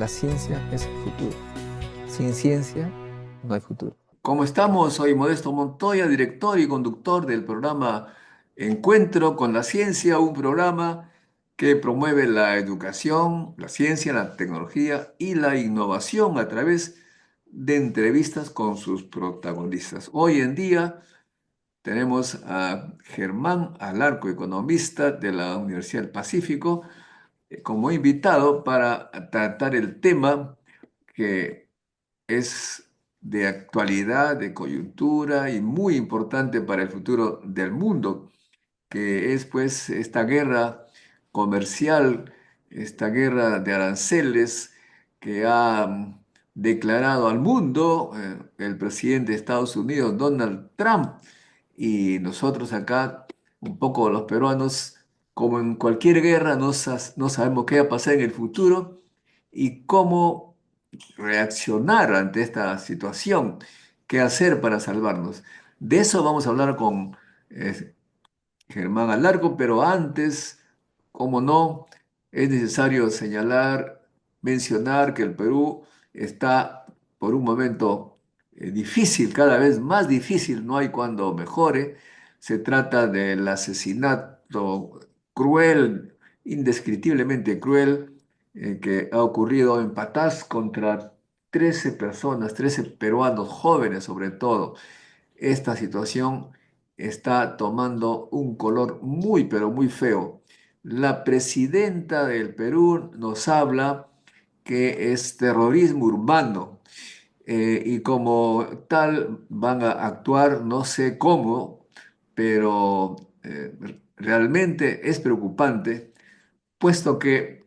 la ciencia es el futuro. Sin ciencia no hay futuro. ¿Cómo estamos? Soy Modesto Montoya, director y conductor del programa Encuentro con la Ciencia, un programa que promueve la educación, la ciencia, la tecnología y la innovación a través de entrevistas con sus protagonistas. Hoy en día tenemos a Germán Alarco, economista de la Universidad del Pacífico, como invitado para tratar el tema que es de actualidad, de coyuntura y muy importante para el futuro del mundo, que es pues esta guerra comercial, esta guerra de aranceles que ha declarado al mundo el presidente de Estados Unidos, Donald Trump, y nosotros acá, un poco los peruanos, como en cualquier guerra, no sabemos qué va a pasar en el futuro y cómo reaccionar ante esta situación, qué hacer para salvarnos. De eso vamos a hablar con Germán Alarco, pero antes, como no, es necesario señalar, mencionar que el Perú está por un momento difícil, cada vez más difícil, no hay cuando mejore. Se trata del asesinato cruel, indescriptiblemente cruel, que ha ocurrido en Patás contra 13 personas, 13 peruanos jóvenes sobre todo. Esta situación está tomando un color muy, pero muy feo. La presidenta del Perú nos habla que es terrorismo urbano y como tal van a actuar, no sé cómo, pero realmente es preocupante puesto que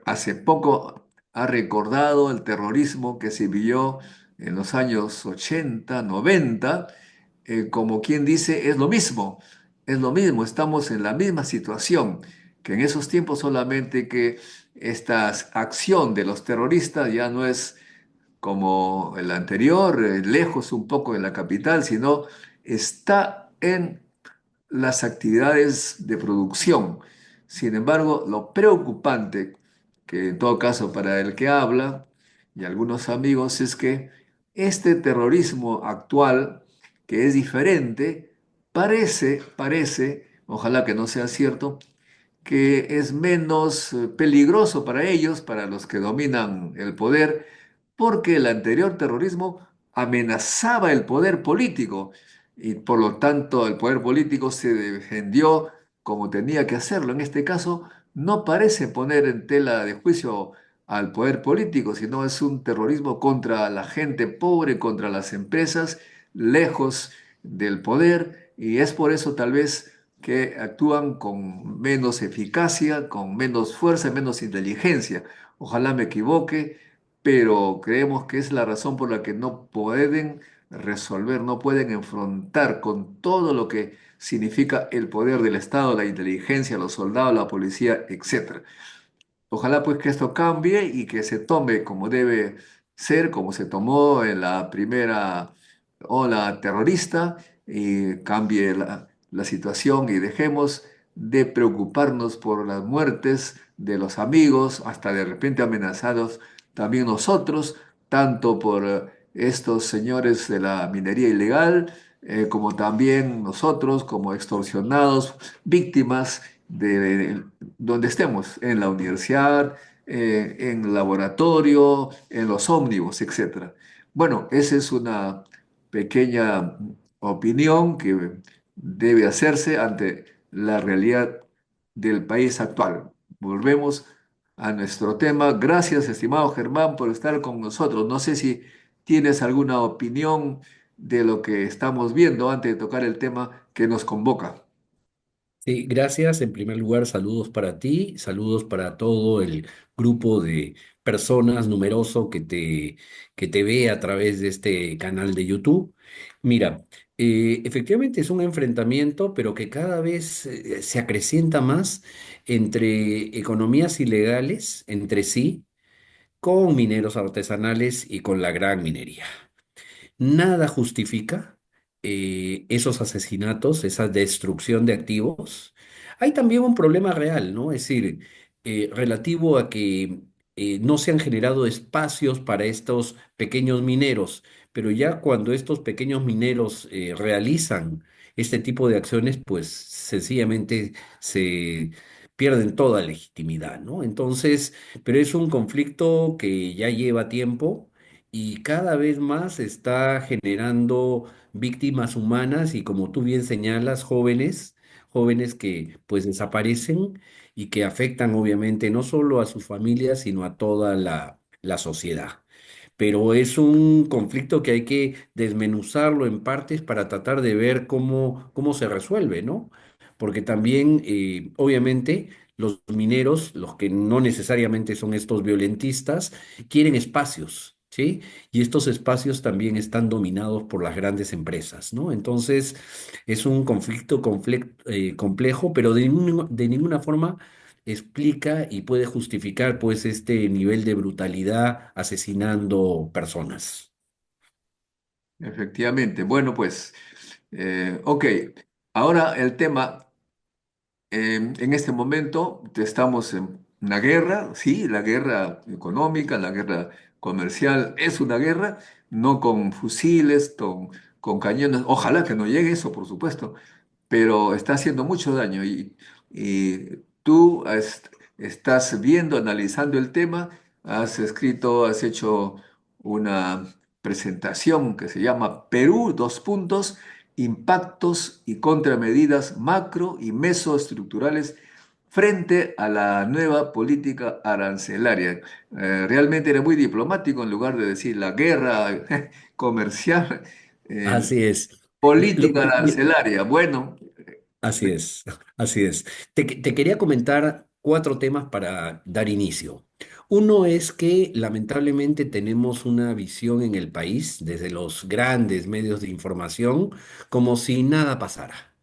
hace poco ha recordado el terrorismo que se vivió en los años 80, 90, como quien dice, es lo mismo, estamos en la misma situación que en esos tiempos, solamente que esta acción de los terroristas ya no es como el anterior, lejos un poco de la capital, sino está en las actividades de producción. Sin embargo, lo preocupante, que en todo caso para el que habla y algunos amigos, es que este terrorismo actual, que es diferente, ojalá que no sea cierto, que es menos peligroso para ellos, para los que dominan el poder, porque el anterior terrorismo amenazaba el poder político y por lo tanto el poder político se defendió como tenía que hacerlo. En este caso, no parece poner en tela de juicio al poder político, sino es un terrorismo contra la gente pobre, contra las empresas, lejos del poder, y es por eso tal vez que actúan con menos eficacia, con menos fuerza, menos inteligencia. Ojalá me equivoque, pero creemos que es la razón por la que no pueden resolver, no pueden enfrentar con todo lo que significa el poder del Estado, la inteligencia, los soldados, la policía, etcétera. Ojalá pues que esto cambie y que se tome como debe ser, como se tomó en la primera ola terrorista, y cambie la situación y dejemos de preocuparnos por las muertes de los amigos, hasta de repente amenazados también nosotros, tanto por estos señores de la minería ilegal, como también nosotros como extorsionados, víctimas de donde estemos, en la universidad, en el laboratorio, en los ómnibus, etcétera. Bueno, esa es una pequeña opinión que debe hacerse ante la realidad del país actual. Volvemos a nuestro tema. Gracias, estimado Germán, por estar con nosotros. No sé si tienes alguna opinión de lo que estamos viendo antes de tocar el tema que nos convoca. Sí, gracias. En primer lugar, saludos para ti, saludos para todo el grupo de personas numeroso que te ve a través de este canal de YouTube. Mira, efectivamente es un enfrentamiento, pero que cada vez se acrecienta más entre economías ilegales entre sí, con mineros artesanales y con la gran minería. Nada justifica esos asesinatos, esa destrucción de activos. Hay también un problema real, ¿no? Es decir, relativo a que no se han generado espacios para estos pequeños mineros, pero ya cuando estos pequeños mineros realizan este tipo de acciones, pues sencillamente se pierden toda legitimidad, ¿no? Entonces, pero es un conflicto que ya lleva tiempo y cada vez más está generando víctimas humanas y, como tú bien señalas, jóvenes que pues desaparecen y que afectan obviamente no solo a sus familias, sino a toda la sociedad. Pero es un conflicto que hay que desmenuzarlo en partes para tratar de ver cómo se resuelve, ¿no? Porque también, obviamente, los mineros, los que no necesariamente son estos violentistas, quieren espacios, ¿sí? Y estos espacios también están dominados por las grandes empresas, ¿no? Entonces, es un conflicto complejo, pero de ninguna forma explica y puede justificar pues este nivel de brutalidad asesinando personas. Efectivamente. Bueno, pues, ok. Ahora el tema. En este momento estamos en una guerra, sí, la guerra económica, la guerra comercial es una guerra, no con fusiles, con cañones, ojalá que no llegue eso, por supuesto, pero está haciendo mucho daño y tú estás viendo, analizando el tema, has escrito, has hecho una presentación que se llama Perú, dos puntos, impactos y contramedidas macro y mesoestructurales frente a la nueva política arancelaria. Realmente era muy diplomático en lugar de decir la guerra comercial, eh, Así es. política arancelaria. Bueno, Así es, así es. Te quería comentar cuatro temas para dar inicio. Uno es que lamentablemente tenemos una visión en el país, desde los grandes medios de información, como si nada pasara.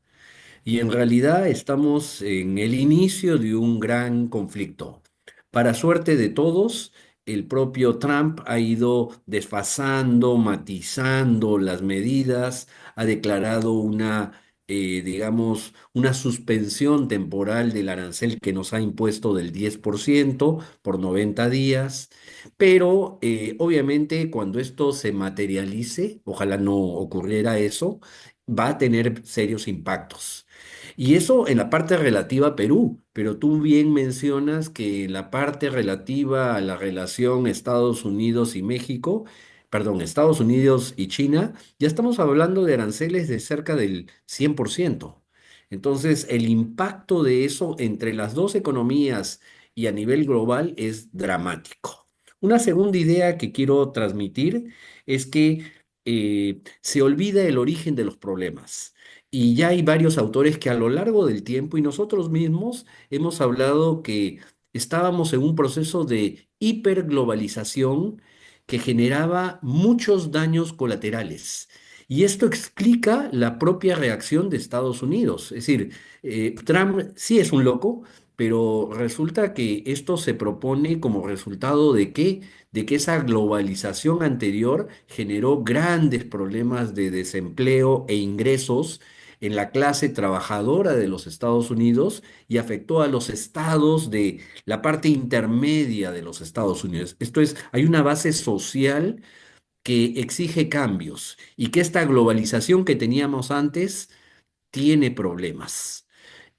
Y en realidad estamos en el inicio de un gran conflicto. Para suerte de todos, el propio Trump ha ido desfasando, matizando las medidas, ha declarado digamos, una suspensión temporal del arancel que nos ha impuesto del 10% por 90 días. Pero obviamente cuando esto se materialice, ojalá no ocurriera eso, va a tener serios impactos. Y eso en la parte relativa a Perú, pero tú bien mencionas que en la parte relativa a la relación Estados Unidos y México, perdón, Estados Unidos y China, ya estamos hablando de aranceles de cerca del 100%. Entonces, el impacto de eso entre las dos economías y a nivel global es dramático. Una segunda idea que quiero transmitir es que se olvida el origen de los problemas. Y ya hay varios autores que a lo largo del tiempo y nosotros mismos hemos hablado que estábamos en un proceso de hiperglobalización que generaba muchos daños colaterales. Y esto explica la propia reacción de Estados Unidos. Es decir, Trump sí es un loco, pero resulta que esto se propone como resultado de qué, de que esa globalización anterior generó grandes problemas de desempleo e ingresos en la clase trabajadora de los Estados Unidos y afectó a los estados de la parte intermedia de los Estados Unidos. Esto es, hay una base social que exige cambios y que esta globalización que teníamos antes tiene problemas.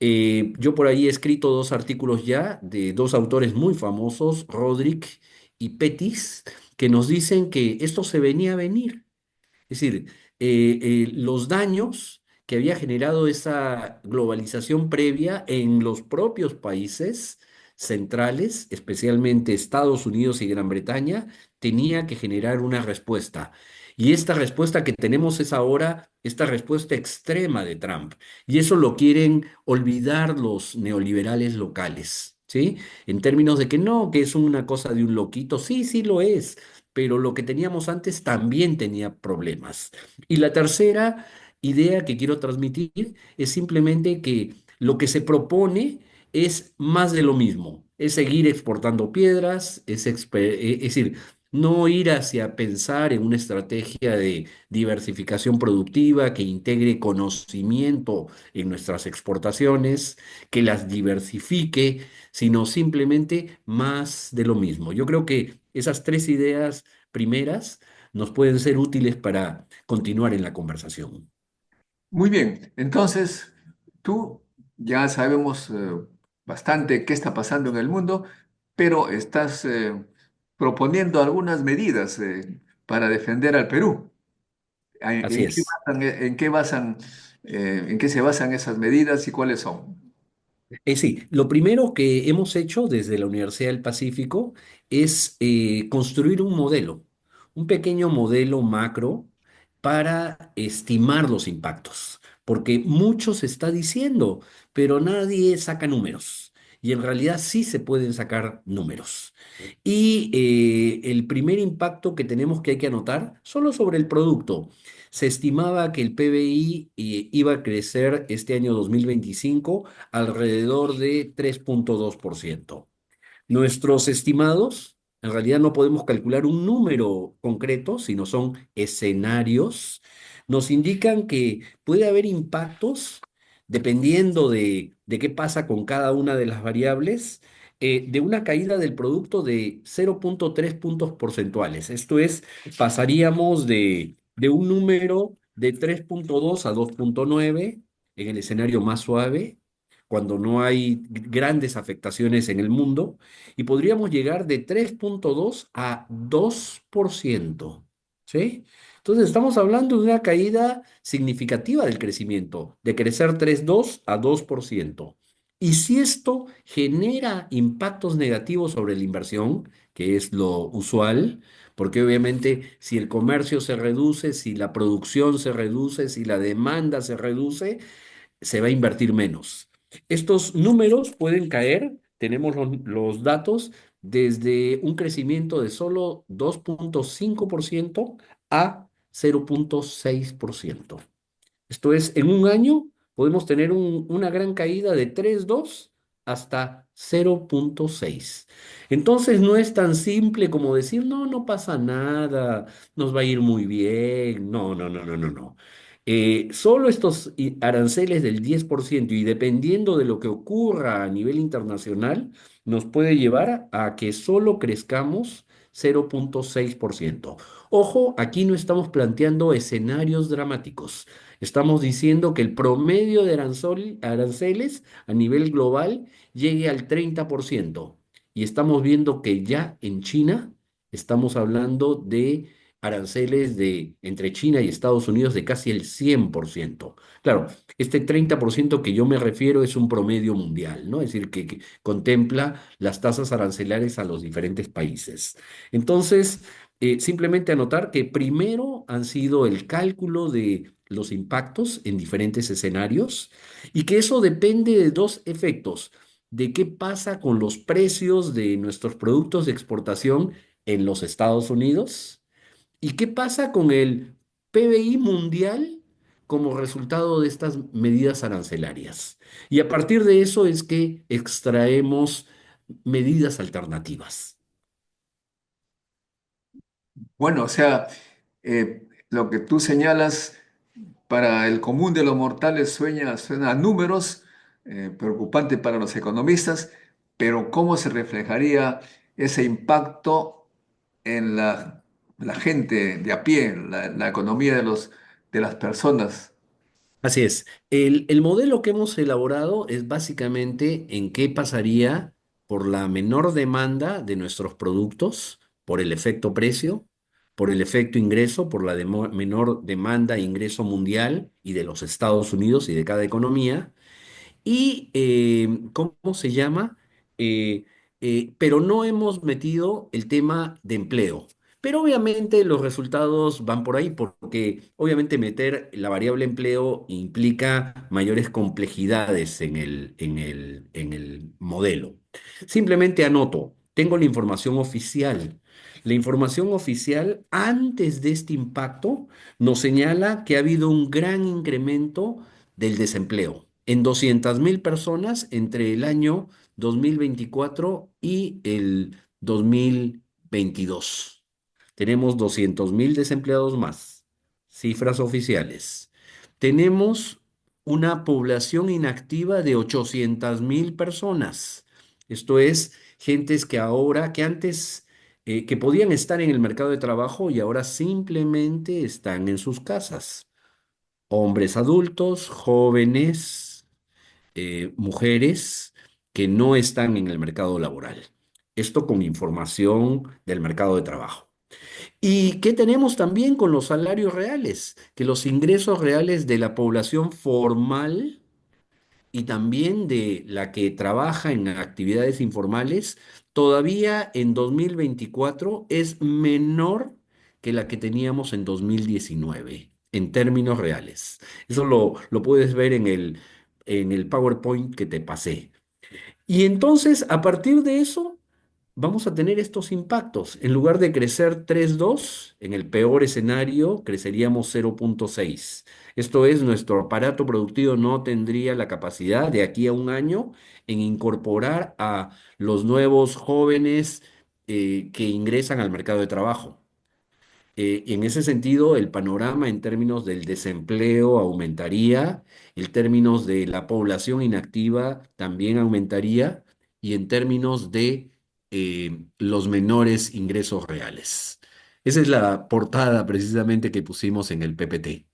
Yo por ahí he escrito dos artículos ya de dos autores muy famosos, Roderick y Pettis, que nos dicen que esto se venía a venir. Es decir, los daños que había generado esa globalización previa en los propios países centrales, especialmente Estados Unidos y Gran Bretaña, tenía que generar una respuesta. Y esta respuesta que tenemos es ahora esta respuesta extrema de Trump. Y eso lo quieren olvidar los neoliberales locales, ¿sí? En términos de que no, que es una cosa de un loquito. Sí, sí lo es, pero lo que teníamos antes también tenía problemas. Y la tercera idea que quiero transmitir es simplemente que lo que se propone es más de lo mismo, es seguir exportando piedras, es decir, no ir hacia pensar en una estrategia de diversificación productiva que integre conocimiento en nuestras exportaciones, que las diversifique, sino simplemente más de lo mismo. Yo creo que esas tres ideas primeras nos pueden ser útiles para continuar en la conversación. Muy bien, entonces tú ya sabemos bastante qué está pasando en el mundo, pero estás proponiendo algunas medidas para defender al Perú. Así ¿En qué es. basan, en qué se basan esas medidas y cuáles son? Sí, lo primero que hemos hecho desde la Universidad del Pacífico es construir un modelo, un pequeño modelo macro para estimar los impactos, porque mucho se está diciendo, pero nadie saca números. Y en realidad sí se pueden sacar números. Y el primer impacto que tenemos que hay que anotar, solo sobre el producto. Se estimaba que el PBI iba a crecer este año 2025 alrededor de 3,2%. Nuestros estimados, en realidad no podemos calcular un número concreto, sino son escenarios, nos indican que puede haber impactos dependiendo de qué pasa con cada una de las variables, de una caída del producto de 0,3 puntos porcentuales. Esto es, pasaríamos de un número de 3,2 a 2,9 en el escenario más suave, cuando no hay grandes afectaciones en el mundo, y podríamos llegar de 3,2 a 2%. ¿Sí? Entonces estamos hablando de una caída significativa del crecimiento, de crecer 3,2 a 2%. Y si esto genera impactos negativos sobre la inversión, que es lo usual, porque obviamente si el comercio se reduce, si la producción se reduce, si la demanda se reduce, se va a invertir menos. Estos números pueden caer, tenemos los datos, desde un crecimiento de solo 2,5% a 0,6%. Esto es, en un año podemos tener una gran caída de 3,2 hasta 0,6. Entonces no es tan simple como decir, no, no pasa nada, nos va a ir muy bien. No, no, no, no, no, no. Solo estos aranceles del 10% y dependiendo de lo que ocurra a nivel internacional, nos puede llevar a que solo crezcamos 0,6%. Ojo, aquí no estamos planteando escenarios dramáticos. Estamos diciendo que el promedio de aranceles a nivel global llegue al 30%. Y estamos viendo que ya en China estamos hablando de aranceles de entre China y Estados Unidos de casi el 100%. Claro, este 30% que yo me refiero es un promedio mundial, ¿no? Es decir, que contempla las tasas arancelarias a los diferentes países. Entonces, simplemente anotar que primero han sido el cálculo de los impactos en diferentes escenarios y que eso depende de dos efectos, de qué pasa con los precios de nuestros productos de exportación en los Estados Unidos y qué pasa con el PBI mundial como resultado de estas medidas arancelarias. Y a partir de eso es que extraemos medidas Bueno, o sea, lo que tú señalas para el común de los mortales suena a números, preocupante para los economistas, pero ¿cómo se reflejaría ese impacto en la gente de a pie, la economía de las personas? Así es. El modelo que hemos elaborado es básicamente en qué pasaría por la menor demanda de nuestros productos, por el efecto precio, por el efecto ingreso, por la menor demanda e ingreso mundial y de los Estados Unidos y de cada economía, y, ¿cómo se llama? Eh, pero no hemos metido el tema de empleo. Pero obviamente los resultados van por ahí porque obviamente meter la variable empleo implica mayores complejidades en el modelo. Simplemente anoto, tengo la información oficial. La información oficial antes de este impacto nos señala que ha habido un gran incremento del desempleo en 200.000 personas entre el año 2024 y el 2022. Tenemos 200.000 desempleados más, cifras oficiales. Tenemos una población inactiva de 800.000 personas. Esto es, gentes que ahora, que antes, que podían estar en el mercado de trabajo y ahora simplemente están en sus casas. Hombres adultos, jóvenes, mujeres que no están en el mercado laboral. Esto con información del mercado de trabajo. ¿Y qué tenemos también con los salarios reales? Que los ingresos reales de la población formal y también de la que trabaja en actividades informales, todavía en 2024 es menor que la que teníamos en 2019 en términos reales. Eso lo puedes ver en el PowerPoint que te pasé. Y entonces, a partir de eso, vamos a tener estos impactos. En lugar de crecer 3,2, en el peor escenario, creceríamos 0,6. Esto es, nuestro aparato productivo no tendría la capacidad de aquí a un año en incorporar a los nuevos jóvenes que ingresan al mercado de trabajo. Y en ese sentido, el panorama en términos del desempleo aumentaría, en términos de la población inactiva también aumentaría, y en términos de los menores ingresos reales. Esa es la portada precisamente que pusimos en el PPT.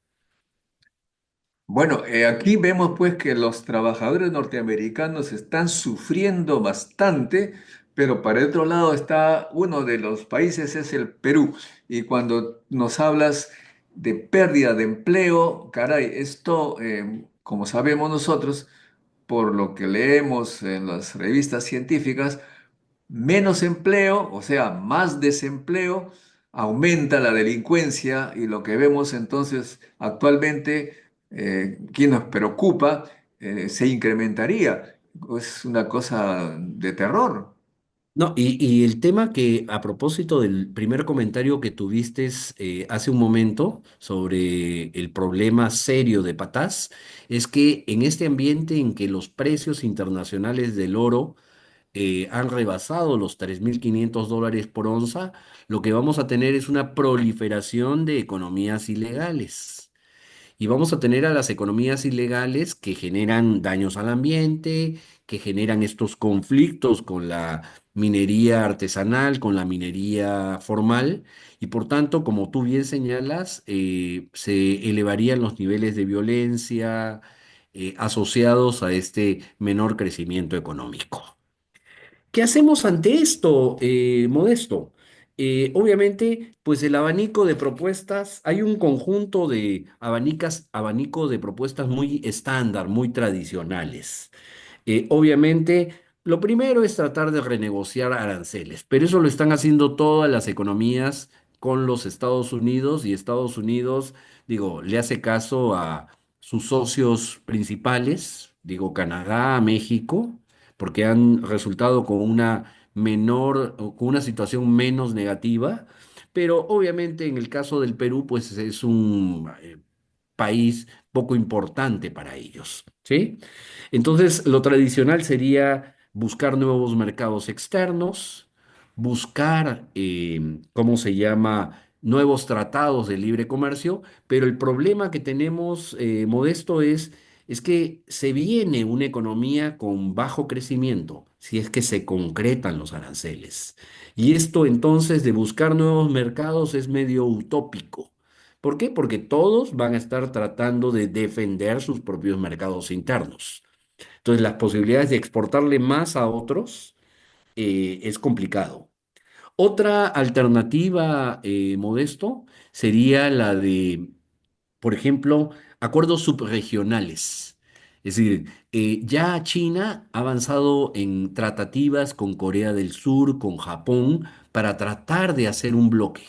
Bueno, aquí vemos pues que los trabajadores norteamericanos están sufriendo bastante, pero para el otro lado está uno de los países, es el Perú. Y cuando nos hablas de pérdida de empleo, caray, esto, como sabemos nosotros, por lo que leemos en las revistas científicas, menos empleo, o sea, más desempleo, aumenta la delincuencia y lo que vemos entonces actualmente, que nos preocupa, se incrementaría. Es una cosa de terror. No, y el tema que a propósito del primer comentario que tuviste hace un momento sobre el problema serio de Patás, es que en este ambiente en que los precios internacionales del oro han rebasado los $3.500 por onza, lo que vamos a tener es una proliferación de economías ilegales. Y vamos a tener a las economías ilegales que generan daños al ambiente, que generan estos conflictos con la minería artesanal, con la minería formal, y por tanto, como tú bien señalas, se elevarían los niveles de violencia asociados a este menor crecimiento económico. ¿Qué hacemos ante esto, Modesto? Obviamente, pues el abanico de propuestas, hay un conjunto de abanico de propuestas muy estándar, muy tradicionales. Obviamente, lo primero es tratar de renegociar aranceles, pero eso lo están haciendo todas las economías con los Estados Unidos y Estados Unidos, digo, le hace caso a sus socios principales, digo, Canadá, México, porque han resultado con una menor, o con una situación menos negativa, pero obviamente en el caso del Perú, pues es un país poco importante para ellos, ¿sí? Entonces, lo tradicional sería buscar nuevos mercados externos, buscar, ¿cómo se llama?, nuevos tratados de libre comercio, pero el problema que tenemos, Modesto, es que se viene una economía con bajo crecimiento, si es que se concretan los aranceles. Y esto entonces de buscar nuevos mercados es medio utópico. ¿Por qué? Porque todos van a estar tratando de defender sus propios mercados internos. Entonces, las posibilidades de exportarle más a otros es complicado. Otra alternativa, Modesto, sería la de, por ejemplo, acuerdos subregionales. Es decir, ya China ha avanzado en tratativas con Corea del Sur, con Japón, para tratar de hacer un bloque.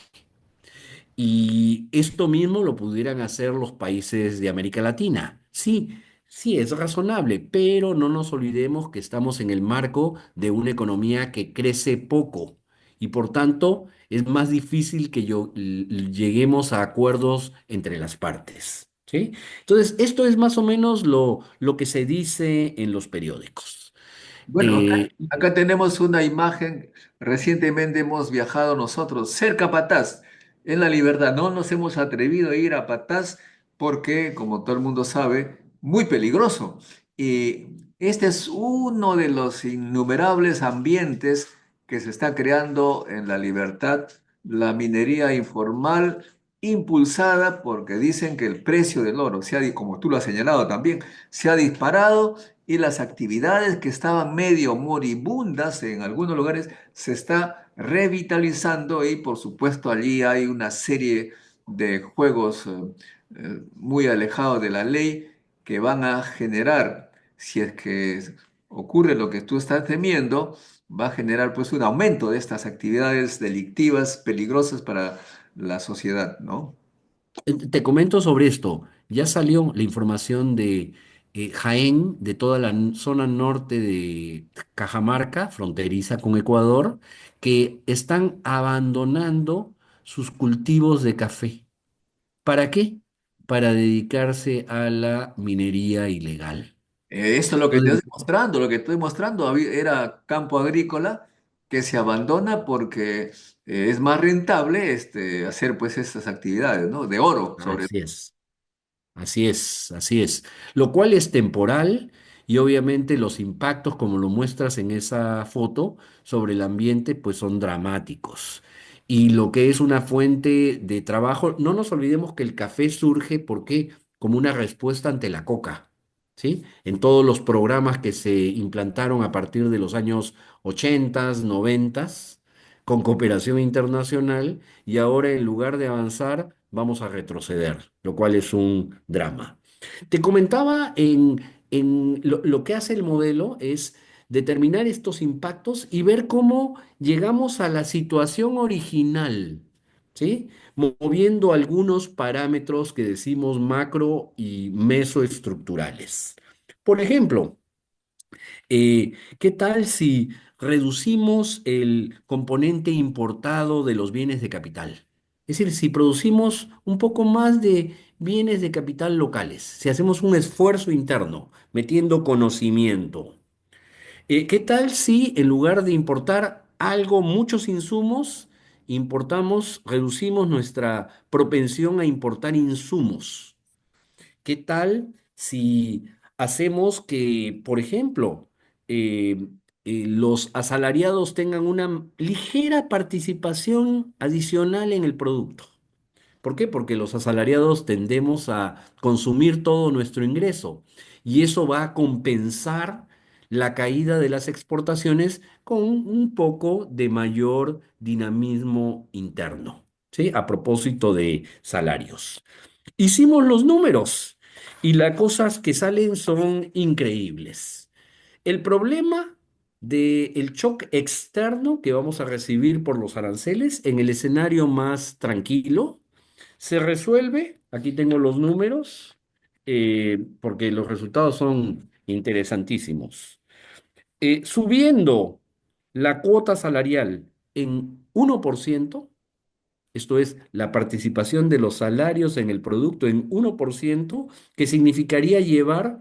Y esto mismo lo pudieran hacer los países de América Latina. Sí, sí, es razonable, pero no nos olvidemos que estamos en el marco de una economía que crece poco y por tanto es más difícil que lleguemos a acuerdos entre las partes. ¿Sí? Entonces, esto es más o menos lo que se dice en los periódicos. Bueno, acá tenemos una imagen. Recientemente hemos viajado nosotros cerca a Patás, en La Libertad. No nos hemos atrevido a ir a Patás porque, como todo el mundo sabe, muy peligroso. Y este es uno de los innumerables ambientes que se está creando en La Libertad, la minería informal impulsada porque dicen que el precio del oro, como tú lo has señalado también, se ha disparado y las actividades que estaban medio moribundas en algunos lugares se está revitalizando y por supuesto allí hay una serie de juegos muy alejados de la ley que van a generar, si es que ocurre lo que tú estás temiendo, va a generar pues un aumento de estas actividades delictivas peligrosas para la sociedad, ¿no? Te comento sobre esto. Ya salió la información de Jaén, de toda la zona norte de Cajamarca, fronteriza con Ecuador, que están abandonando sus cultivos de café. ¿Para qué? Para dedicarse a la minería ilegal. Esto es lo que estoy Entonces, demostrando, lo que estoy mostrando era campo agrícola que se abandona porque es más rentable hacer pues estas actividades, ¿no? De oro, sobre así es. Así es, así es. Lo cual es temporal y obviamente los impactos, como lo muestras en esa foto, sobre el ambiente, pues son dramáticos. Y lo que es una fuente de trabajo, no nos olvidemos que el café surge porque como una respuesta ante la coca, ¿sí? En todos los programas que se implantaron a partir de los años 80, 90, con cooperación internacional, y ahora en lugar de avanzar, vamos a retroceder, lo cual es un drama. Te comentaba en lo que hace el modelo es determinar estos impactos y ver cómo llegamos a la situación original, ¿sí? Moviendo algunos parámetros que decimos macro y mesoestructurales. Por ejemplo, ¿qué tal si reducimos el componente importado de los bienes de capital? Es decir, si producimos un poco más de bienes de capital locales, si hacemos un esfuerzo interno, metiendo conocimiento. ¿Qué tal si en lugar de importar algo, muchos insumos, importamos, reducimos nuestra propensión a importar insumos? ¿Qué tal si hacemos que, por ejemplo, eh, los asalariados tengan una ligera participación adicional en el producto? ¿Por qué? Porque los asalariados tendemos a consumir todo nuestro ingreso y eso va a compensar la caída de las exportaciones con un poco de mayor dinamismo interno, ¿sí? A propósito de salarios. Hicimos los números y las cosas que salen son increíbles. El problema del shock externo que vamos a recibir por los aranceles en el escenario más tranquilo se resuelve. Aquí tengo los números porque los resultados son interesantísimos. Subiendo la cuota salarial en 1%, esto es, la participación de los salarios en el producto en 1%, que significaría llevar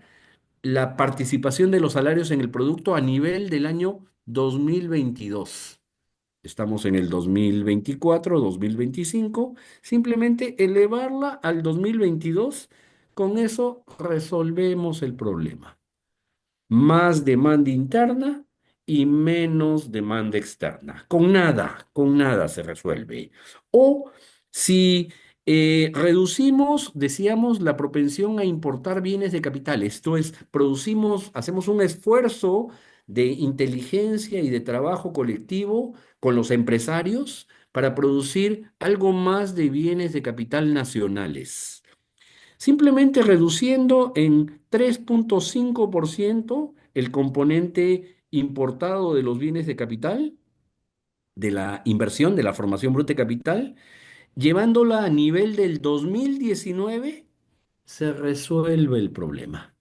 la participación de los salarios en el producto a nivel del año 2022. Estamos en el 2024, 2025. Simplemente elevarla al 2022, con eso resolvemos el problema. Más demanda interna y menos demanda externa. Con nada se resuelve. O si reducimos, decíamos, la propensión a importar bienes de capital, esto es, producimos, hacemos un esfuerzo de inteligencia y de trabajo colectivo con los empresarios para producir algo más de bienes de capital nacionales. Simplemente reduciendo en 3,5% el componente importado de los bienes de capital, de la inversión, de la formación bruta de capital, llevándola a nivel del 2019, se resuelve el problema.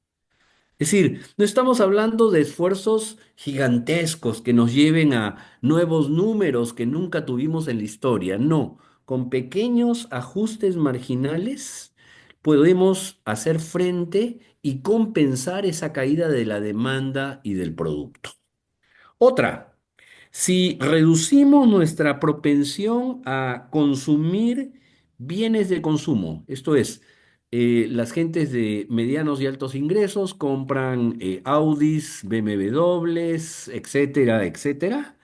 Es decir, no estamos hablando de esfuerzos gigantescos que nos lleven a nuevos números que nunca tuvimos en la historia. No, con pequeños ajustes marginales podemos hacer frente y compensar esa caída de la demanda y del producto. Otra, si reducimos nuestra propensión a consumir bienes de consumo, esto es, las gentes de medianos y altos ingresos compran Audis, BMWs, etcétera, etcétera.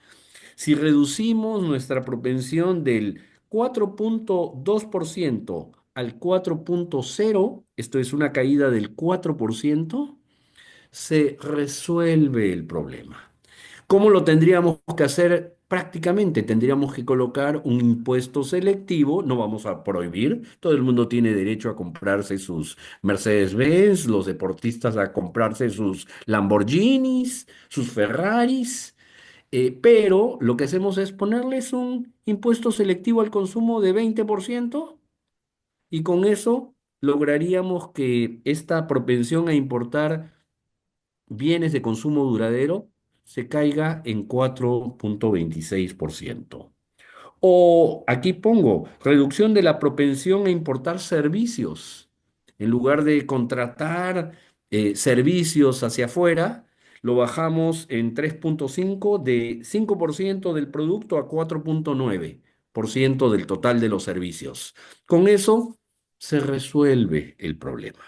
Si reducimos nuestra propensión del 4,2% al 4,0%, esto es una caída del 4%, se resuelve el problema. ¿Cómo lo tendríamos que hacer prácticamente? Tendríamos que colocar un impuesto selectivo, no vamos a prohibir, todo el mundo tiene derecho a comprarse sus Mercedes-Benz, los deportistas a comprarse sus Lamborghinis, sus Ferraris, pero lo que hacemos es ponerles un impuesto selectivo al consumo de 20% y con eso lograríamos que esta propensión a importar bienes de consumo duradero se caiga en 4,26%. O aquí pongo, reducción de la propensión a importar servicios. En lugar de contratar servicios hacia afuera, lo bajamos en 3,5 de 5% del producto a 4,9% del total de los servicios. Con eso se resuelve el problema.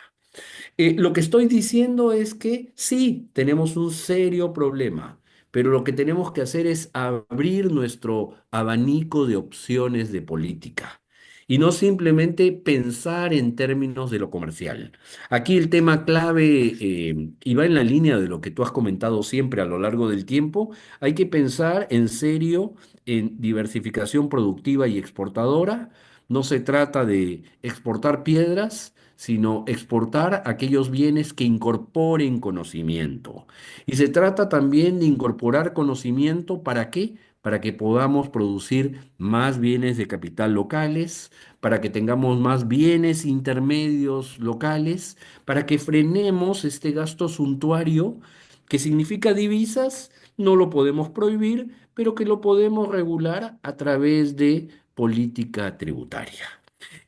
Lo que estoy diciendo es que sí, tenemos un serio problema, pero lo que tenemos que hacer es abrir nuestro abanico de opciones de política y no simplemente pensar en términos de lo comercial. Aquí el tema clave, y va en la línea de lo que tú has comentado siempre a lo largo del tiempo, hay que pensar en serio en diversificación productiva y exportadora. No se trata de exportar piedras, sino exportar aquellos bienes que incorporen conocimiento. Y se trata también de incorporar conocimiento, ¿para qué? Para que podamos producir más bienes de capital locales, para que tengamos más bienes intermedios locales, para que frenemos este gasto suntuario que significa divisas, no lo podemos prohibir, pero que lo podemos regular a través de política tributaria.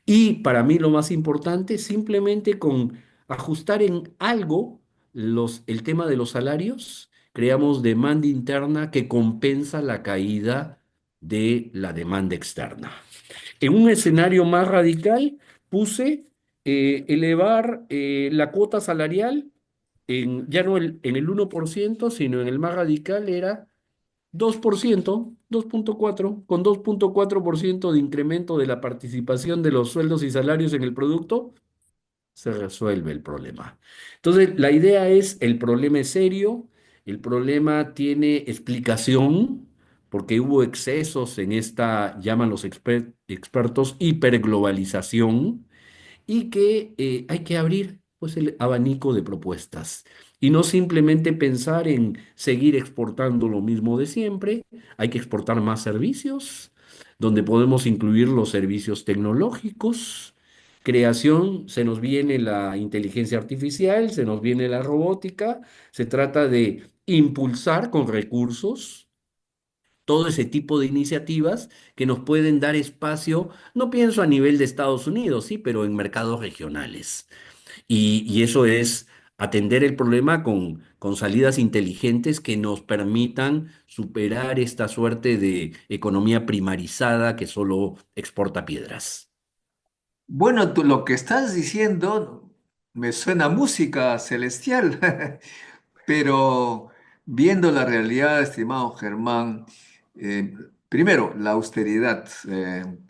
Y para mí lo más importante, simplemente con ajustar en algo el tema de los salarios, creamos demanda interna que compensa la caída de la demanda externa. En un escenario más radical, puse elevar la cuota salarial ya no en el 1%, sino en el más radical era 2%, 2,4, con 2,4% de incremento de la participación de los sueldos y salarios en el producto, se resuelve el problema. Entonces, la idea es, el problema es serio, el problema tiene explicación, porque hubo excesos en esta, llaman los expertos, hiperglobalización, y que hay que abrir pues el abanico de propuestas y no simplemente pensar en seguir exportando lo mismo de siempre, hay que exportar más servicios, donde podemos incluir los servicios tecnológicos, creación, se nos viene la inteligencia artificial, se nos viene la robótica, se trata de impulsar con recursos todo ese tipo de iniciativas que nos pueden dar espacio, no pienso a nivel de Estados Unidos, sí, pero en mercados regionales. Y eso es atender el problema con salidas inteligentes que nos permitan superar esta suerte de economía primarizada que solo exporta piedras. Bueno, tú lo que estás diciendo me suena a música celestial. Pero viendo la realidad, estimado Germán, eh, primero, la austeridad.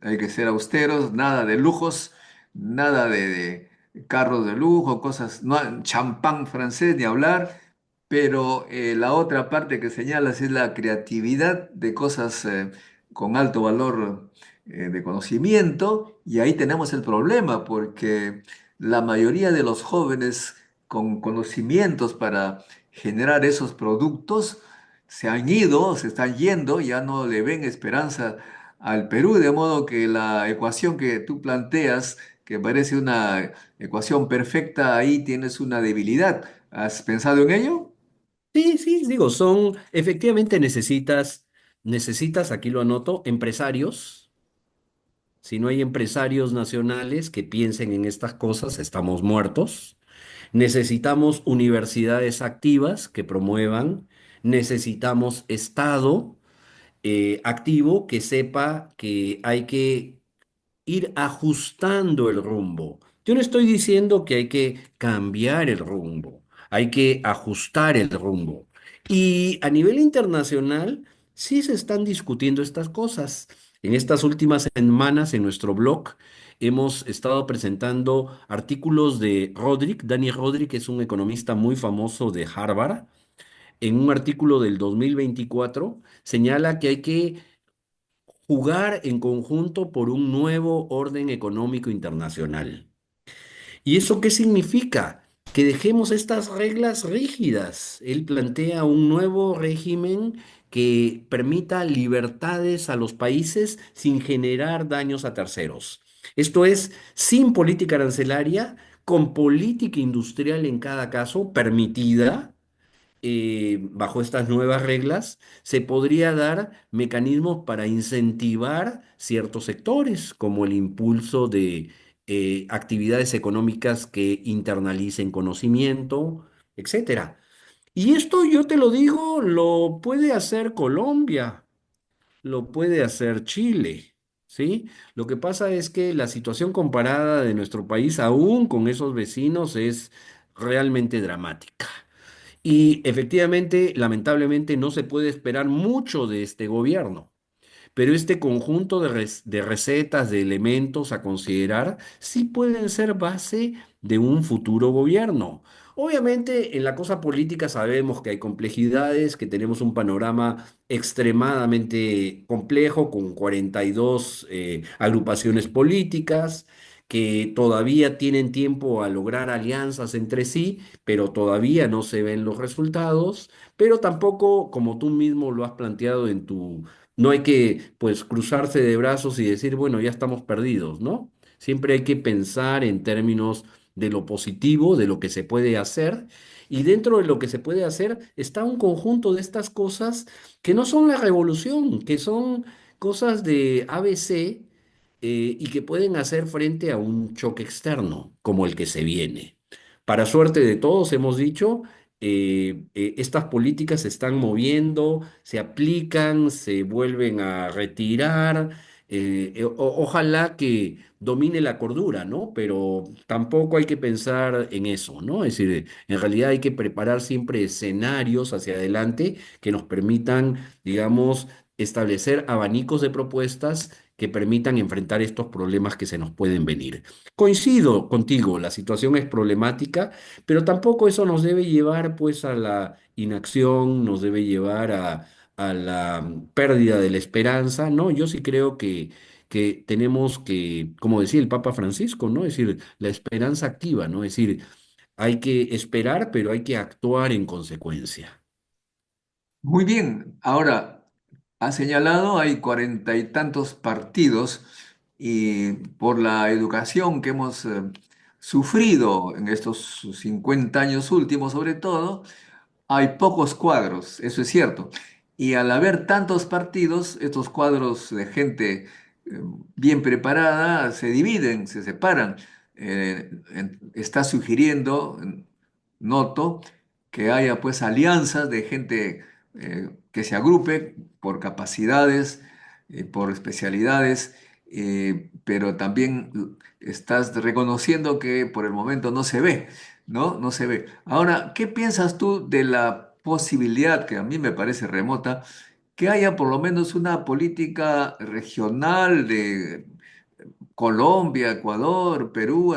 Hay que ser austeros, nada de lujos, nada de carros de lujo, cosas, no, champán francés ni hablar. Pero la otra parte que señalas es la creatividad de cosas con alto valor de conocimiento. Y ahí tenemos el problema, porque la mayoría de los jóvenes con conocimientos para generar esos productos, se han ido, se están yendo, ya no le ven esperanza al Perú, de modo que la ecuación que tú planteas, que parece una ecuación perfecta, ahí tienes una debilidad. ¿Has pensado en ello? Sí, sí, digo, efectivamente necesitas, aquí lo anoto, empresarios. Si no hay empresarios nacionales que piensen en estas cosas, estamos muertos. Necesitamos universidades activas que promuevan. necesitamos Estado activo que sepa que hay que ir ajustando el rumbo. Yo no estoy diciendo que hay que cambiar el rumbo, hay que ajustar el rumbo. Y a nivel internacional, sí se están discutiendo estas cosas. En estas últimas semanas, en nuestro blog, hemos estado presentando artículos de Rodrik. Daniel Rodrik es un economista muy famoso de Harvard. En un artículo del 2024 señala que hay que jugar en conjunto por un nuevo orden económico internacional. ¿Y eso qué significa? Que dejemos estas reglas rígidas. Él plantea un nuevo régimen que permita libertades a los países sin generar daños a terceros. Esto es, sin política arancelaria, con política industrial en cada caso permitida bajo estas nuevas reglas, se podría dar mecanismos para incentivar ciertos sectores, como el impulso de actividades económicas que internalicen conocimiento, etcétera. Y esto yo te lo digo, lo puede hacer Colombia, lo puede hacer Chile. ¿Sí? Lo que pasa es que la situación comparada de nuestro país, aún con esos vecinos, es realmente dramática. Y efectivamente, lamentablemente, no se puede esperar mucho de este gobierno. Pero este conjunto de recetas, de elementos a considerar, sí pueden ser base de un futuro gobierno. Obviamente, en la cosa política sabemos que hay complejidades, que tenemos un panorama extremadamente complejo con 42 agrupaciones políticas que todavía tienen tiempo a lograr alianzas entre sí, pero todavía no se ven los resultados, pero tampoco, como tú mismo lo has planteado en tu no hay que, pues, cruzarse de brazos y decir, bueno, ya estamos perdidos, ¿no? Siempre hay que pensar en términos de lo positivo, de lo que se puede hacer, y dentro de lo que se puede hacer está un conjunto de estas cosas que no son la revolución, que son cosas de ABC y que pueden hacer frente a un choque externo, como el que se viene. Para suerte de todos, hemos dicho, estas políticas se están moviendo, se aplican, se vuelven a retirar. Ojalá que domine la cordura, ¿no? Pero tampoco hay que pensar en eso, ¿no? Es decir, en realidad hay que preparar siempre escenarios hacia adelante que nos permitan, digamos, establecer abanicos de propuestas que permitan enfrentar estos problemas que se nos pueden venir. Coincido contigo, la situación es problemática, pero tampoco eso nos debe llevar pues a la inacción, nos debe llevar a la pérdida de la esperanza, ¿no? Yo sí creo que tenemos que, como decía el Papa Francisco, ¿no? Es decir, la esperanza activa, ¿no? Es decir, hay que esperar, pero hay que actuar en consecuencia. Muy bien, ahora ha señalado, hay 40 y tantos partidos y por la educación que hemos sufrido en estos 50 años últimos, sobre todo, hay pocos cuadros, eso es cierto. Y al haber tantos partidos, estos cuadros de gente bien preparada se dividen, se separan. Está sugiriendo, noto, que haya pues alianzas de gente que se agrupe por capacidades, por especialidades, pero también estás reconociendo que por el momento no se ve. ¿No? No se ve. Ahora, ¿qué piensas tú de la posibilidad, que a mí me parece remota, que haya por lo menos una política regional de Colombia, Ecuador, Perú,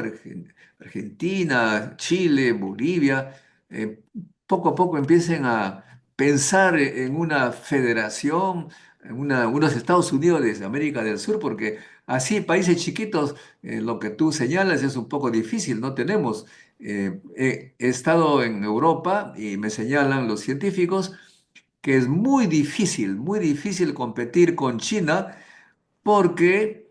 Argentina, Chile, Bolivia, eh, poco a poco empiecen a pensar en una federación, en unos Estados Unidos de América del Sur, porque así países chiquitos, lo que tú señalas es un poco difícil, no tenemos. He estado en Europa y me señalan los científicos que es muy difícil competir con China porque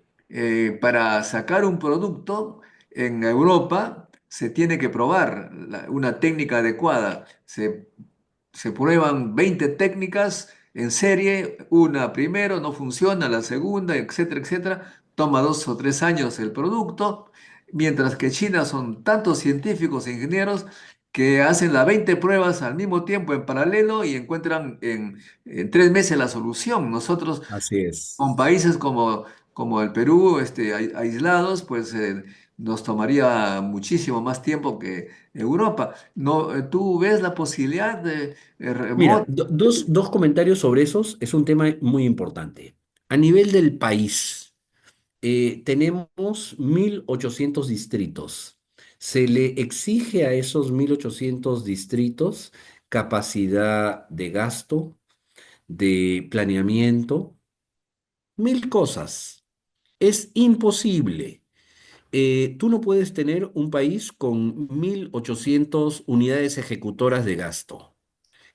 para sacar un producto en Europa se tiene que probar una técnica adecuada. Se prueban 20 técnicas en serie, una primero no funciona, la segunda, etcétera, etcétera. Toma 2 o 3 años el producto, mientras que China son tantos científicos e ingenieros que hacen las 20 pruebas al mismo tiempo en paralelo y encuentran en 3 meses la solución. Nosotros Así es. con países como el Perú, aislados, pues nos tomaría muchísimo más tiempo que Europa. No, ¿tú ves la posibilidad de Mira, remoto? dos comentarios sobre esos. Es un tema muy importante. A nivel del país, tenemos 1.800 distritos. Se le exige a esos 1.800 distritos capacidad de gasto, de planeamiento, mil cosas. Es imposible. Tú no puedes tener un país con 1.800 unidades ejecutoras de gasto.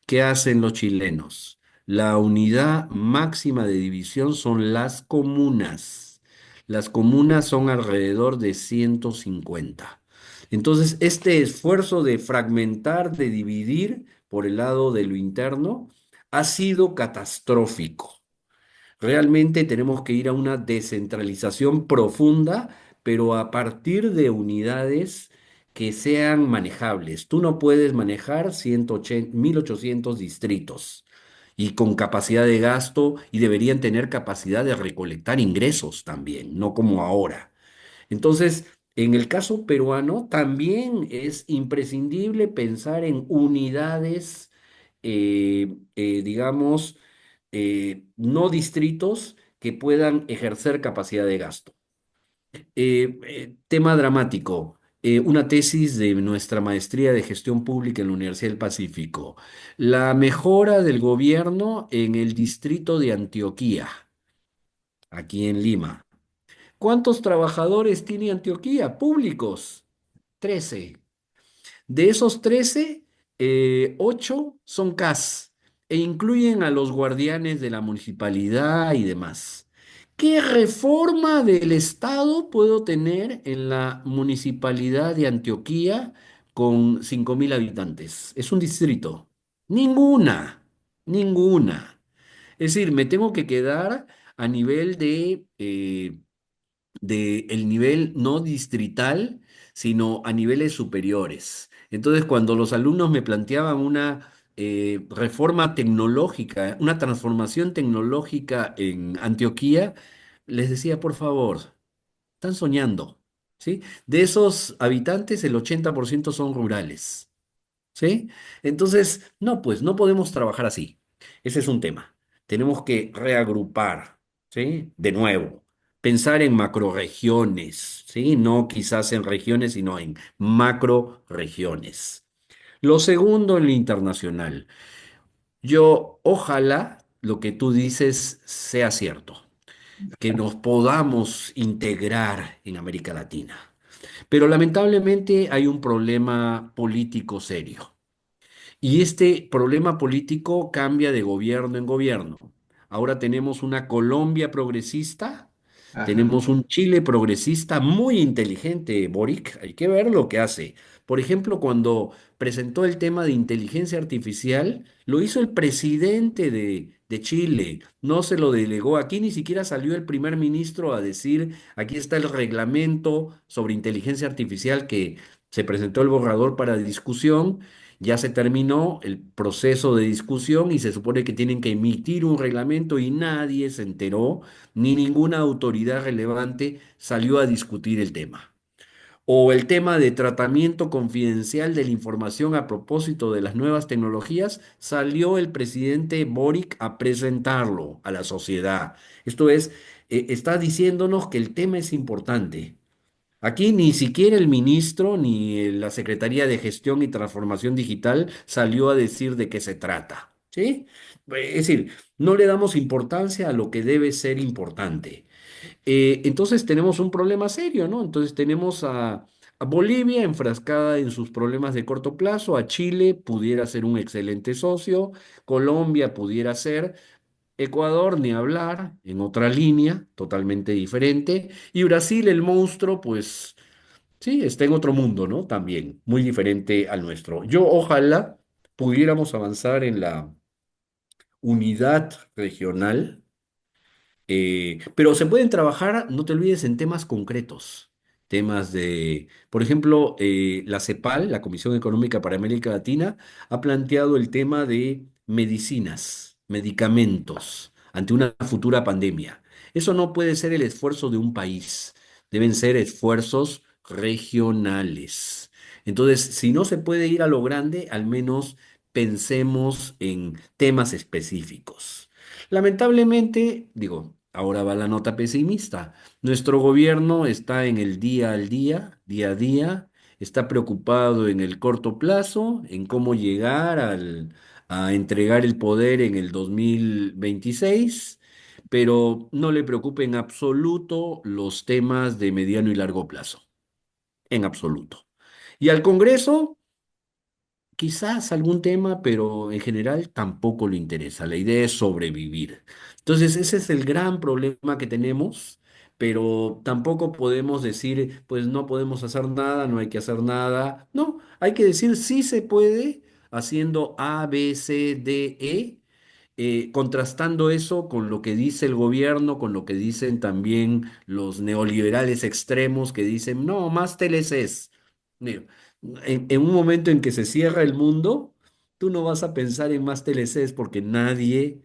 ¿Qué hacen los chilenos? La unidad máxima de división son las comunas. Las comunas son alrededor de 150. Entonces, este esfuerzo de fragmentar, de dividir por el lado de lo interno, ha sido catastrófico. Realmente tenemos que ir a una descentralización profunda, pero a partir de unidades que sean manejables. Tú no puedes manejar 180 1.800 distritos y con capacidad de gasto y deberían tener capacidad de recolectar ingresos también, no como ahora. Entonces, en el caso peruano también es imprescindible pensar en unidades, digamos, no distritos que puedan ejercer capacidad de gasto. Tema dramático. Una tesis de nuestra maestría de gestión pública en la Universidad del Pacífico. La mejora del gobierno en el distrito de Antioquía, aquí en Lima. ¿Cuántos trabajadores tiene Antioquía? Públicos. 13. De esos 13, 8 son CAS e incluyen a los guardianes de la municipalidad y demás. ¿Qué reforma del Estado puedo tener en la municipalidad de Antioquía con 5.000 habitantes? Es un distrito. Ninguna, ninguna. Es decir, me tengo que quedar a nivel de el nivel no distrital, sino a niveles superiores. Entonces, cuando los alumnos me planteaban una reforma tecnológica, una transformación tecnológica en Antioquía, les decía, por favor, están soñando, ¿sí? De esos habitantes, el 80% son rurales. ¿Sí? Entonces, no, pues no podemos trabajar así. Ese es un tema. Tenemos que reagrupar, ¿sí? De nuevo, pensar en macroregiones, ¿sí? No quizás en regiones, sino en macroregiones. Lo segundo, en lo internacional. Yo, ojalá lo que tú dices sea cierto, que nos podamos integrar en América Latina. Pero lamentablemente hay un problema político serio. Y este problema político cambia de gobierno en gobierno. Ahora tenemos una Colombia progresista, Ajá. tenemos un Chile progresista muy inteligente, Boric. Hay que ver lo que hace. Por ejemplo, cuando presentó el tema de inteligencia artificial, lo hizo el presidente de Chile, no se lo delegó. Aquí ni siquiera salió el primer ministro a decir, aquí está el reglamento sobre inteligencia artificial que se presentó el borrador para discusión. Ya se terminó el proceso de discusión y se supone que tienen que emitir un reglamento y nadie se enteró, ni ninguna autoridad relevante salió a discutir el tema. O el tema de tratamiento confidencial de la información a propósito de las nuevas tecnologías, salió el presidente Boric a presentarlo a la sociedad. Esto es, está diciéndonos que el tema es importante. Aquí ni siquiera el ministro ni la Secretaría de Gestión y Transformación Digital salió a decir de qué se trata, ¿sí? Es decir, no le damos importancia a lo que debe ser importante. Entonces tenemos un problema serio, ¿no? Entonces tenemos a Bolivia enfrascada en sus problemas de corto plazo, a Chile pudiera ser un excelente socio, Colombia pudiera ser, Ecuador ni hablar, en otra línea, totalmente diferente, y Brasil, el monstruo, pues sí, está en otro mundo, ¿no? También, muy diferente al nuestro. Yo ojalá pudiéramos avanzar en la unidad regional, pero se pueden trabajar, no te olvides, en temas concretos. temas de, por ejemplo, la CEPAL, la Comisión Económica para América Latina, ha planteado el tema de medicinas, medicamentos ante una futura pandemia. Eso no puede ser el esfuerzo de un país, deben ser esfuerzos regionales. Entonces, si no se puede ir a lo grande, al menos pensemos en temas específicos. Lamentablemente, digo, ahora va la nota pesimista. Nuestro gobierno está en el día a día, está preocupado en el corto plazo, en cómo llegar a entregar el poder en el 2026, pero no le preocupa en absoluto los temas de mediano y largo plazo, en absoluto. Y al Congreso, quizás algún tema, pero en general tampoco le interesa. La idea es sobrevivir. Entonces, ese es el gran problema que tenemos, pero tampoco podemos decir, pues no podemos hacer nada, no hay que hacer nada. No, hay que decir sí se puede haciendo A, B, C, D, E, contrastando eso con lo que dice el gobierno, con lo que dicen también los neoliberales extremos que dicen, no, más TLCs. Mira, en un momento en que se cierra el mundo, tú no vas a pensar en más TLCs porque nadie,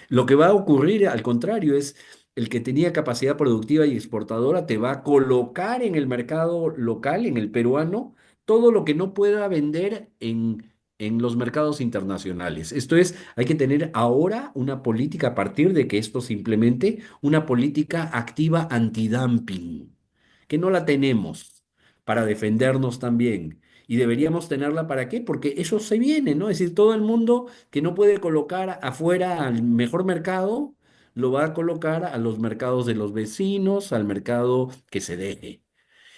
lo que va a ocurrir al contrario es el que tenía capacidad productiva y exportadora te va a colocar en el mercado local, en el peruano, todo lo que no pueda vender en los mercados internacionales. Esto es, hay que tener ahora una política a partir de que esto se implemente, una política activa antidumping, que no la tenemos para defendernos también. Y deberíamos tenerla para qué, porque eso se viene, ¿no? Es decir, todo el mundo que no puede colocar afuera al mejor mercado, lo va a colocar a los mercados de los vecinos, al mercado que se deje.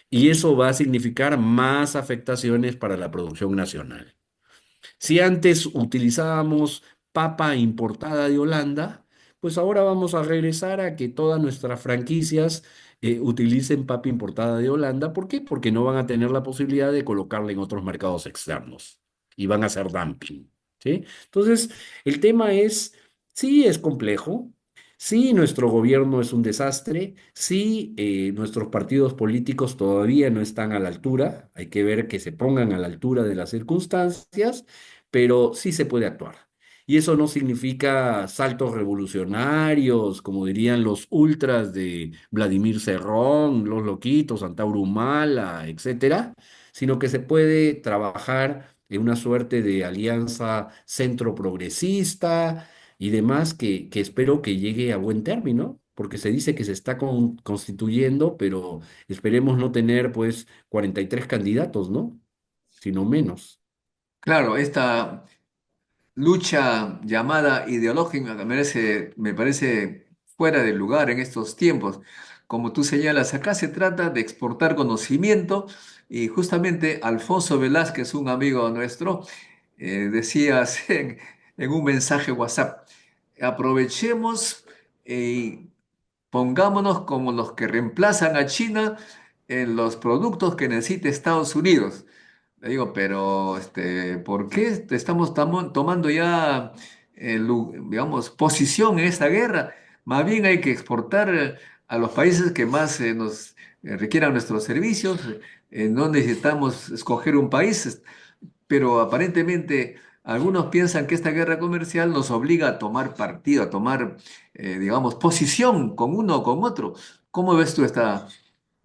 Y eso va a significar más afectaciones para la producción nacional. Si antes utilizábamos papa importada de Holanda, pues ahora vamos a regresar a que todas nuestras franquicias utilicen papa importada de Holanda. ¿Por qué? Porque no van a tener la posibilidad de colocarla en otros mercados externos y van a hacer dumping. ¿Sí? Entonces, el tema es, sí es complejo, sí nuestro gobierno es un desastre, sí nuestros partidos políticos todavía no están a la altura, hay que ver que se pongan a la altura de las circunstancias, pero sí se puede actuar. Y eso no significa saltos revolucionarios, como dirían los ultras de Vladimir Cerrón, los loquitos, Antauro Humala, etcétera, sino que se puede trabajar en una suerte de alianza centro progresista y demás que espero que llegue a buen término, porque se dice que se está constituyendo, pero esperemos no tener pues 43 candidatos, ¿no? Sino menos. Claro, esta lucha llamada ideológica me parece fuera de lugar en estos tiempos. Como tú señalas, acá se trata de exportar conocimiento y justamente Alfonso Velázquez, un amigo nuestro, decía en un mensaje WhatsApp, aprovechemos y pongámonos como los que reemplazan a China en los productos que necesita Estados Unidos. Le digo, pero ¿por qué estamos tomando ya, digamos, posición en esta guerra? Más bien hay que exportar a los países que más nos requieran nuestros servicios. No necesitamos escoger un país, pero aparentemente algunos piensan que esta guerra comercial nos obliga a tomar partido, a tomar, digamos, posición con uno o con otro. ¿Cómo ves tú No, esta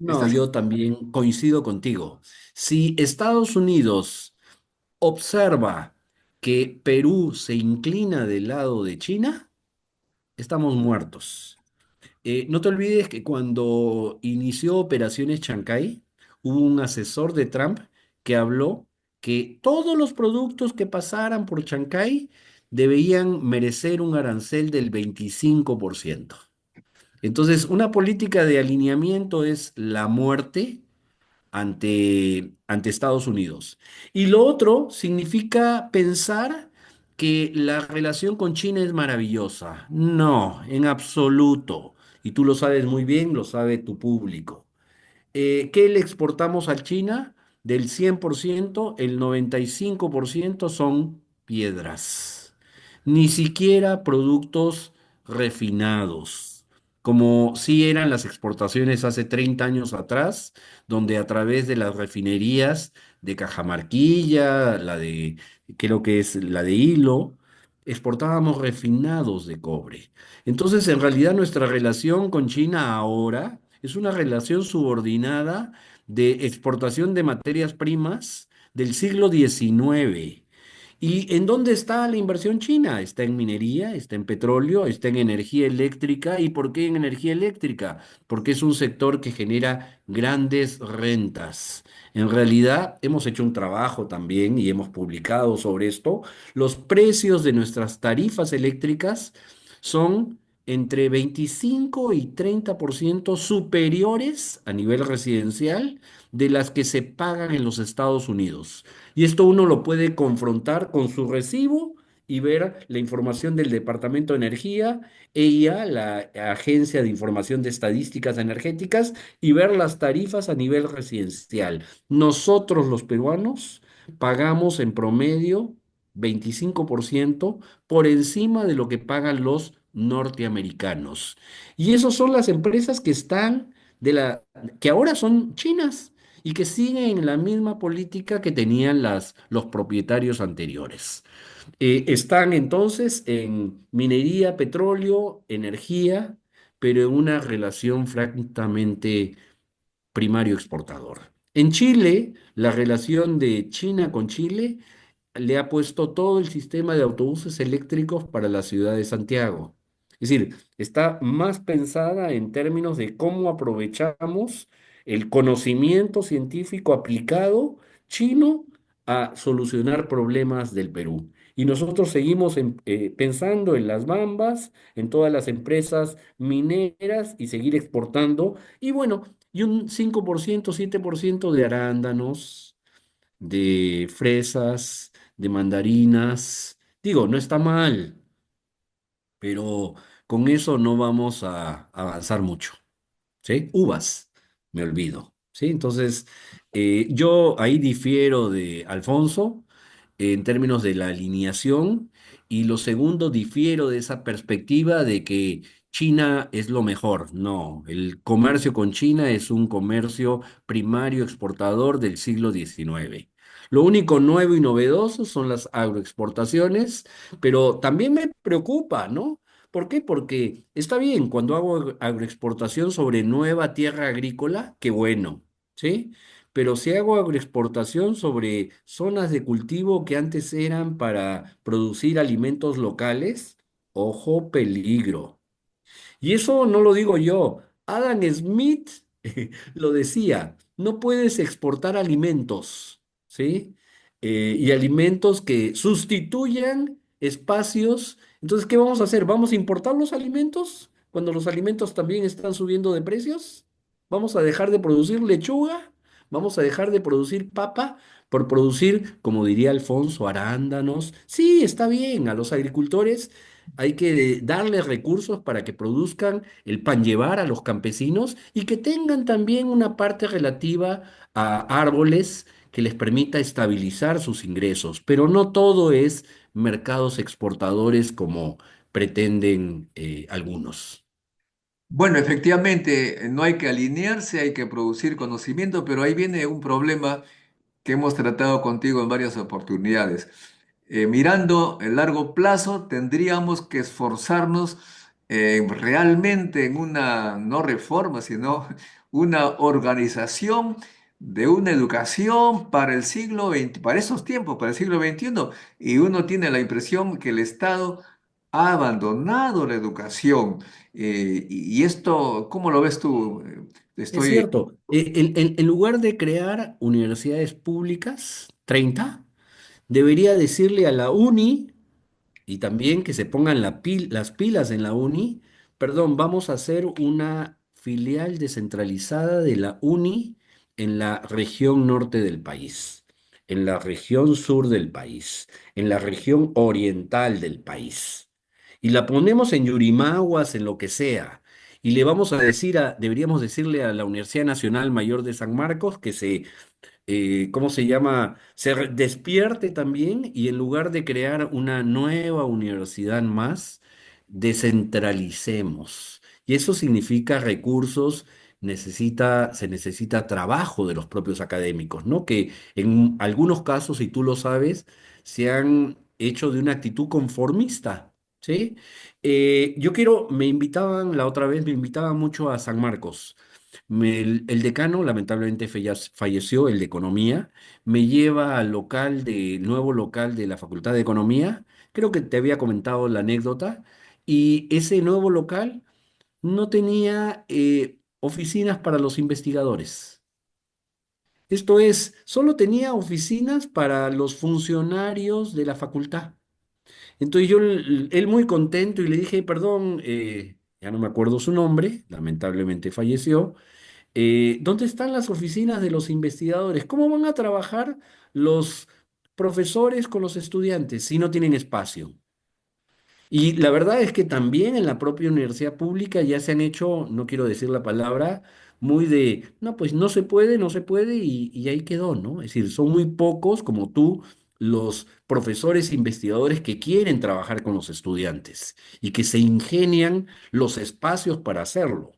yo situación? también coincido contigo. Si Estados Unidos observa que Perú se inclina del lado de China, estamos muertos. No te olvides que cuando inició Operaciones Chancay, hubo un asesor de Trump que habló que todos los productos que pasaran por Chancay debían merecer un arancel del 25%. Entonces, una política de alineamiento es la muerte ante Estados Unidos. Y lo otro significa pensar que la relación con China es maravillosa. No, en absoluto. Y tú lo sabes muy bien, lo sabe tu público. ¿Qué le exportamos a China? Del 100%, el 95% son piedras. Ni siquiera productos refinados, como sí eran las exportaciones hace 30 años atrás, donde a través de las refinerías de Cajamarquilla, creo que es la de Hilo, exportábamos refinados de cobre. Entonces, en realidad, nuestra relación con China ahora es una relación subordinada de exportación de materias primas del siglo XIX. ¿Y en dónde está la inversión china? Está en minería, está en petróleo, está en energía eléctrica. ¿Y por qué en energía eléctrica? Porque es un sector que genera grandes rentas. En realidad, hemos hecho un trabajo también y hemos publicado sobre esto. Los precios de nuestras tarifas eléctricas son entre 25 y 30% superiores a nivel residencial de las que se pagan en los Estados Unidos. Y esto uno lo puede confrontar con su recibo y ver la información del Departamento de Energía, EIA, la Agencia de Información de Estadísticas Energéticas, y ver las tarifas a nivel residencial. Nosotros los peruanos pagamos en promedio 25% por encima de lo que pagan los norteamericanos. Y esas son las empresas que están que ahora son chinas y que siguen la misma política que tenían los propietarios anteriores. Están entonces en minería, petróleo, energía, pero en una relación francamente primario exportador. En Chile, la relación de China con Chile le ha puesto todo el sistema de autobuses eléctricos para la ciudad de Santiago. Es decir, está más pensada en términos de cómo aprovechamos el conocimiento científico aplicado chino a solucionar problemas del Perú. Y nosotros seguimos pensando en las bambas, en todas las empresas mineras y seguir exportando. Y bueno, y un 5%, 7% de arándanos, de fresas, de mandarinas. Digo, no está mal, pero con eso no vamos a avanzar mucho, ¿sí? Uvas, me olvido, ¿sí? Entonces, yo ahí difiero de Alfonso en términos de la alineación y lo segundo, difiero de esa perspectiva de que China es lo mejor. No, el comercio con China es un comercio primario exportador del siglo XIX. Lo único nuevo y novedoso son las agroexportaciones, pero también me preocupa, ¿no? ¿Por qué? Porque está bien, cuando hago agroexportación sobre nueva tierra agrícola, qué bueno, ¿sí? Pero si hago agroexportación sobre zonas de cultivo que antes eran para producir alimentos locales, ojo, peligro. Y eso no lo digo yo. Adam Smith lo decía, no puedes exportar alimentos, ¿sí? Y alimentos que sustituyan espacios. Entonces, ¿qué vamos a hacer? ¿Vamos a importar los alimentos cuando los alimentos también están subiendo de precios? ¿Vamos a dejar de producir lechuga? ¿Vamos a dejar de producir papa por producir, como diría Alfonso, arándanos? Sí, está bien, a los agricultores hay que darles recursos para que produzcan el pan llevar a los campesinos y que tengan también una parte relativa a árboles que les permita estabilizar sus ingresos. Pero no todo es mercados exportadores como pretenden algunos. Bueno, efectivamente, no hay que alinearse, hay que producir conocimiento, pero ahí viene un problema que hemos tratado contigo en varias oportunidades. Mirando el largo plazo, tendríamos que esforzarnos realmente en una, no reforma, sino una organización de una educación para el siglo XX, para esos tiempos, para el siglo XXI. Y uno tiene la impresión que el Estado ha abandonado la educación. Y esto, ¿cómo lo ves tú? Es Estoy... cierto, en lugar de crear universidades públicas, 30, debería decirle a la UNI y también que se pongan las pilas en la UNI. Perdón, vamos a hacer una filial descentralizada de la UNI en la región norte del país, en la región sur del país, en la región oriental del país. Y la ponemos en Yurimaguas, en lo que sea. Y le vamos a decir deberíamos decirle a la Universidad Nacional Mayor de San Marcos que ¿cómo se llama? Despierte también y en lugar de crear una nueva universidad más, descentralicemos Y eso significa recursos, se necesita trabajo de los propios académicos, ¿no? Que en algunos casos, y tú lo sabes, se han hecho de una actitud conformista, ¿sí? Me invitaban, la otra vez me invitaban mucho a San Marcos. El decano lamentablemente falleció, el de Economía, me lleva al nuevo local de la Facultad de Economía, creo que te había comentado la anécdota, y ese nuevo local no tenía oficinas para los investigadores. Esto es, solo tenía oficinas para los funcionarios de la facultad. Entonces él muy contento y le dije, perdón, ya no me acuerdo su nombre, lamentablemente falleció. ¿Dónde están las oficinas de los investigadores? ¿Cómo van a trabajar los profesores con los estudiantes si no tienen espacio? Y la verdad es que también en la propia universidad pública ya se han hecho, no quiero decir la palabra, muy de, no, pues no se puede, no se puede y ahí quedó, ¿no? Es decir, son muy pocos como tú los profesores investigadores que quieren trabajar con los estudiantes y que se ingenian los espacios para hacerlo,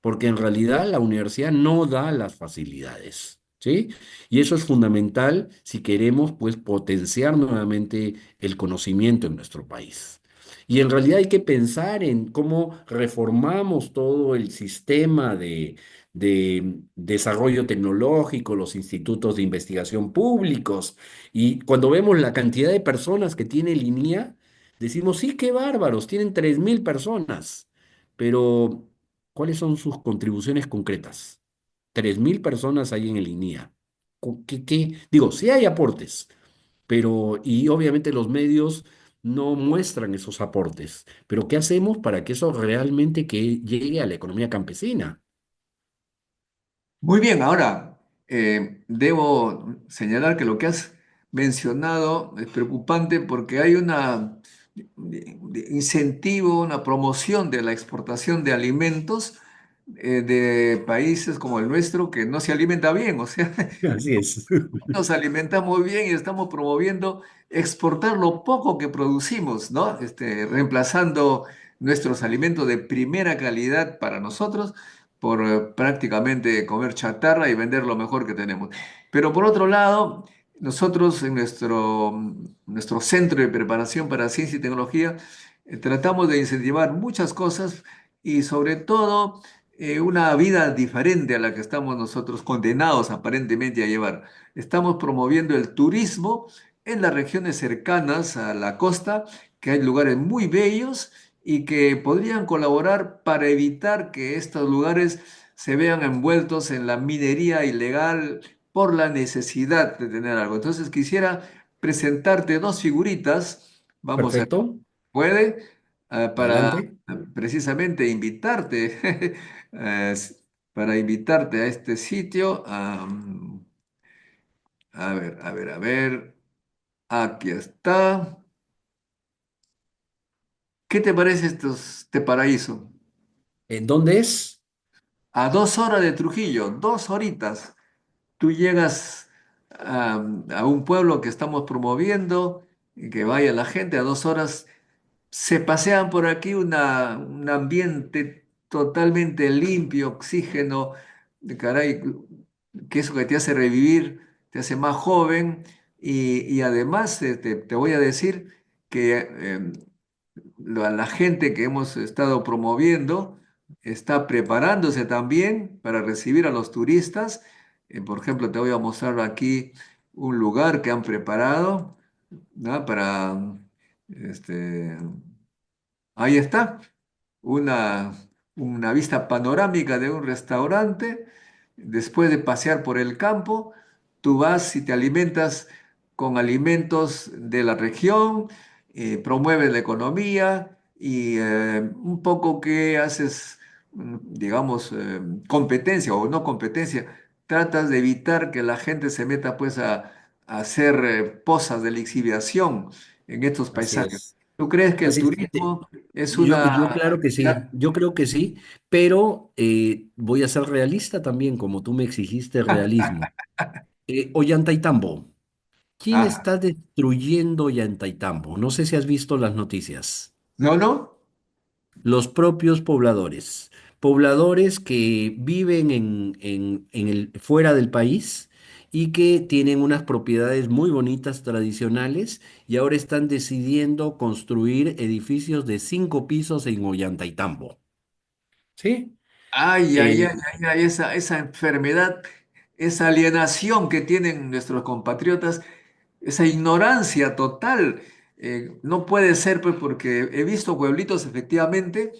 porque en realidad la universidad no da las facilidades, ¿sí? Y eso es fundamental si queremos, pues, potenciar nuevamente el conocimiento en nuestro país. Y en realidad hay que pensar en cómo reformamos todo el sistema de desarrollo tecnológico, los institutos de investigación públicos. Y cuando vemos la cantidad de personas que tiene Linía, decimos, sí, qué bárbaros, tienen 3.000 personas. Pero, ¿cuáles son sus contribuciones concretas? 3.000 personas hay en el INIA. Digo, sí hay aportes, pero y obviamente los medios no muestran esos aportes. Pero ¿qué hacemos para que eso realmente que llegue a la economía campesina? Muy bien, ahora debo señalar que lo que has mencionado es preocupante porque hay una incentivo, una promoción de la exportación de alimentos de países como el nuestro que no se alimenta bien, o sea, Así es. nos alimentamos bien y estamos promoviendo exportar lo poco que producimos, ¿no? Reemplazando nuestros alimentos de primera calidad para nosotros por prácticamente comer chatarra y vender lo mejor que tenemos. Pero por otro lado, nosotros en nuestro centro de preparación para ciencia y tecnología tratamos de incentivar muchas cosas y sobre todo una vida diferente a la que estamos nosotros condenados aparentemente a llevar. Estamos promoviendo el turismo en las regiones cercanas a la costa, que hay lugares muy bellos y que podrían colaborar para evitar que estos lugares se vean envueltos en la minería ilegal por la necesidad de tener algo. Entonces quisiera presentarte dos figuritas, vamos a, Perfecto. ¿puede? Para Adelante. precisamente invitarte, eh, para invitarte a este sitio. A ver, a ver, a ver. Aquí está. ¿Qué te parece este paraíso? ¿En dónde es? A 2 horas de Trujillo, 2 horitas. Tú llegas a un pueblo que estamos promoviendo, y que vaya la gente a 2 horas. Se pasean por aquí un ambiente totalmente limpio, oxígeno, de caray, que eso que te hace revivir, te hace más joven y además te voy a decir que la gente que hemos estado promoviendo está preparándose también para recibir a los turistas. Por ejemplo, te voy a mostrar aquí un lugar que han preparado, ¿no? Este, ahí está una, una vista panorámica de un restaurante. Después de pasear por el campo, tú vas y te alimentas con alimentos de la región, promueves la economía y un poco que haces, digamos, competencia o no competencia. Tratas de evitar que la gente se meta pues a hacer pozas de lixiviación en estos Así paisajes. es. ¿Tú crees que el Así es. turismo es Yo una claro que sí, yo creo que sí, pero voy a ser realista también, como tú me exigiste realismo. Ollantaytambo, ¿quién ah, está destruyendo Ollantaytambo? No sé si has visto las noticias. no, no. Los propios pobladores. pobladores que viven fuera del país y que tienen unas propiedades muy bonitas tradicionales y ahora están decidiendo construir edificios de 5 pisos en Ollantaytambo. ¿Sí? Ay, ay, ay, Eh, ay, ay, esa enfermedad, esa alienación que tienen nuestros compatriotas, esa ignorancia total, no puede ser, pues, porque he visto pueblitos efectivamente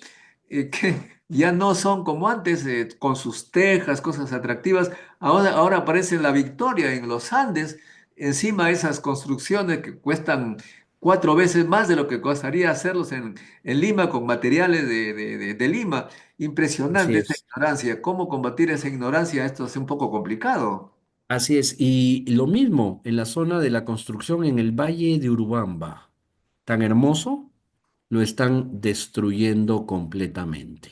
que ya no son como antes, con sus tejas, cosas atractivas. Ahora aparece la Victoria en los Andes, encima de esas construcciones que cuestan 4 veces más de lo que costaría hacerlos en Lima con materiales de Lima. así Impresionante esa es. ignorancia. ¿Cómo combatir esa ignorancia? Esto es un poco complicado. Así es. Y lo mismo en la zona de la construcción en el Valle de Urubamba. Tan hermoso, lo están destruyendo completamente.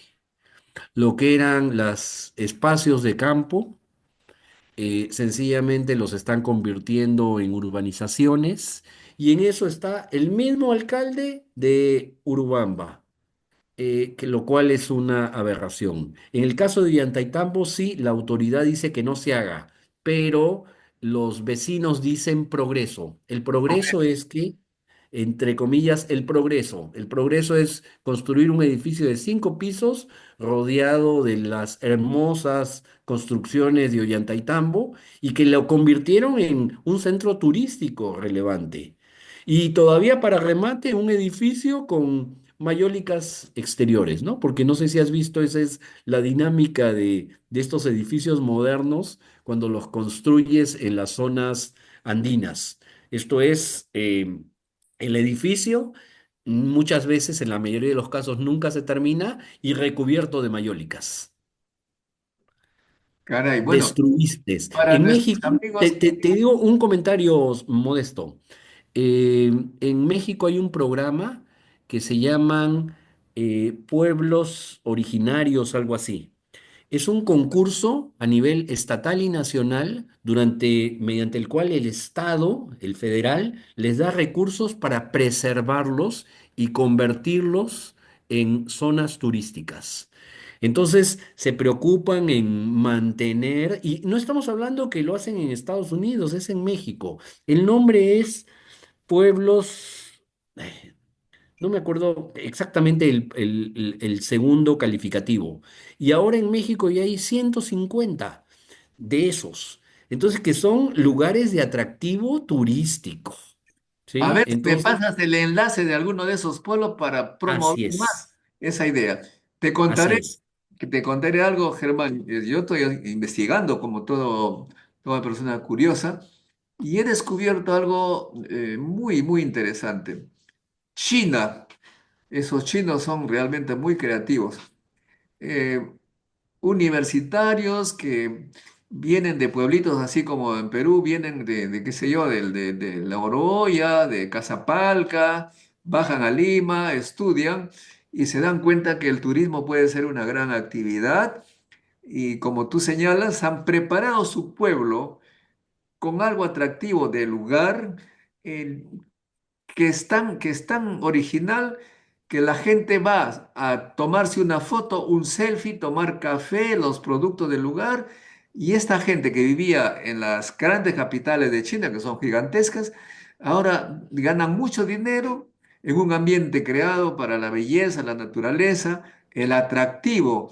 Lo que eran los espacios de campo, sencillamente los están convirtiendo en urbanizaciones y en eso está el mismo alcalde de Urubamba, lo cual es una aberración. En el caso de Ollantaytambo, sí, la autoridad dice que no se haga, pero los vecinos dicen progreso. El progreso es que, entre comillas, el progreso es construir un edificio de 5 pisos rodeado de las hermosas construcciones de Ollantaytambo y que lo convirtieron en un centro turístico relevante. Y todavía para remate, un edificio con mayólicas exteriores, ¿no? Porque no sé si has visto, esa es la dinámica de estos edificios modernos cuando los construyes en las zonas andinas. Esto es, el edificio muchas veces, en la mayoría de los casos, nunca se termina y recubierto de mayólicas. Caray, bueno, Destruiste. para En nuestros México, amigos, te digo un comentario modesto. En México hay un programa que se llaman Pueblos Originarios, algo así. Es un concurso a nivel estatal y nacional mediante el cual el Estado, el federal, les da recursos para preservarlos y convertirlos en zonas turísticas. Entonces se preocupan en mantener, y no estamos hablando que lo hacen en Estados Unidos, es en México. El nombre es Pueblos, eh, no me acuerdo exactamente el segundo calificativo. Y ahora en México ya hay 150 de esos. Entonces, que son lugares de atractivo turístico. a ¿Sí? ver si me Entonces, pasas el enlace de alguno de esos pueblos para promover así es, más esa idea. Te así contaré, es. te contaré algo, Germán. Yo estoy investigando como toda persona curiosa y he descubierto algo muy, muy interesante. China, esos chinos son realmente muy creativos. Eh, Universitarios que vienen de pueblitos así como en Perú, vienen de qué sé yo, de La Oroya, de Casapalca, bajan a Lima, estudian y se dan cuenta que el turismo puede ser una gran actividad y como tú señalas, han preparado su pueblo con algo atractivo del lugar, eh, que es tan original que la gente va a tomarse una foto, un selfie, tomar café, los productos del lugar. Y esta gente que vivía en las grandes capitales de China, que son gigantescas, ahora ganan mucho dinero en un ambiente creado para la belleza, la naturaleza, el atractivo,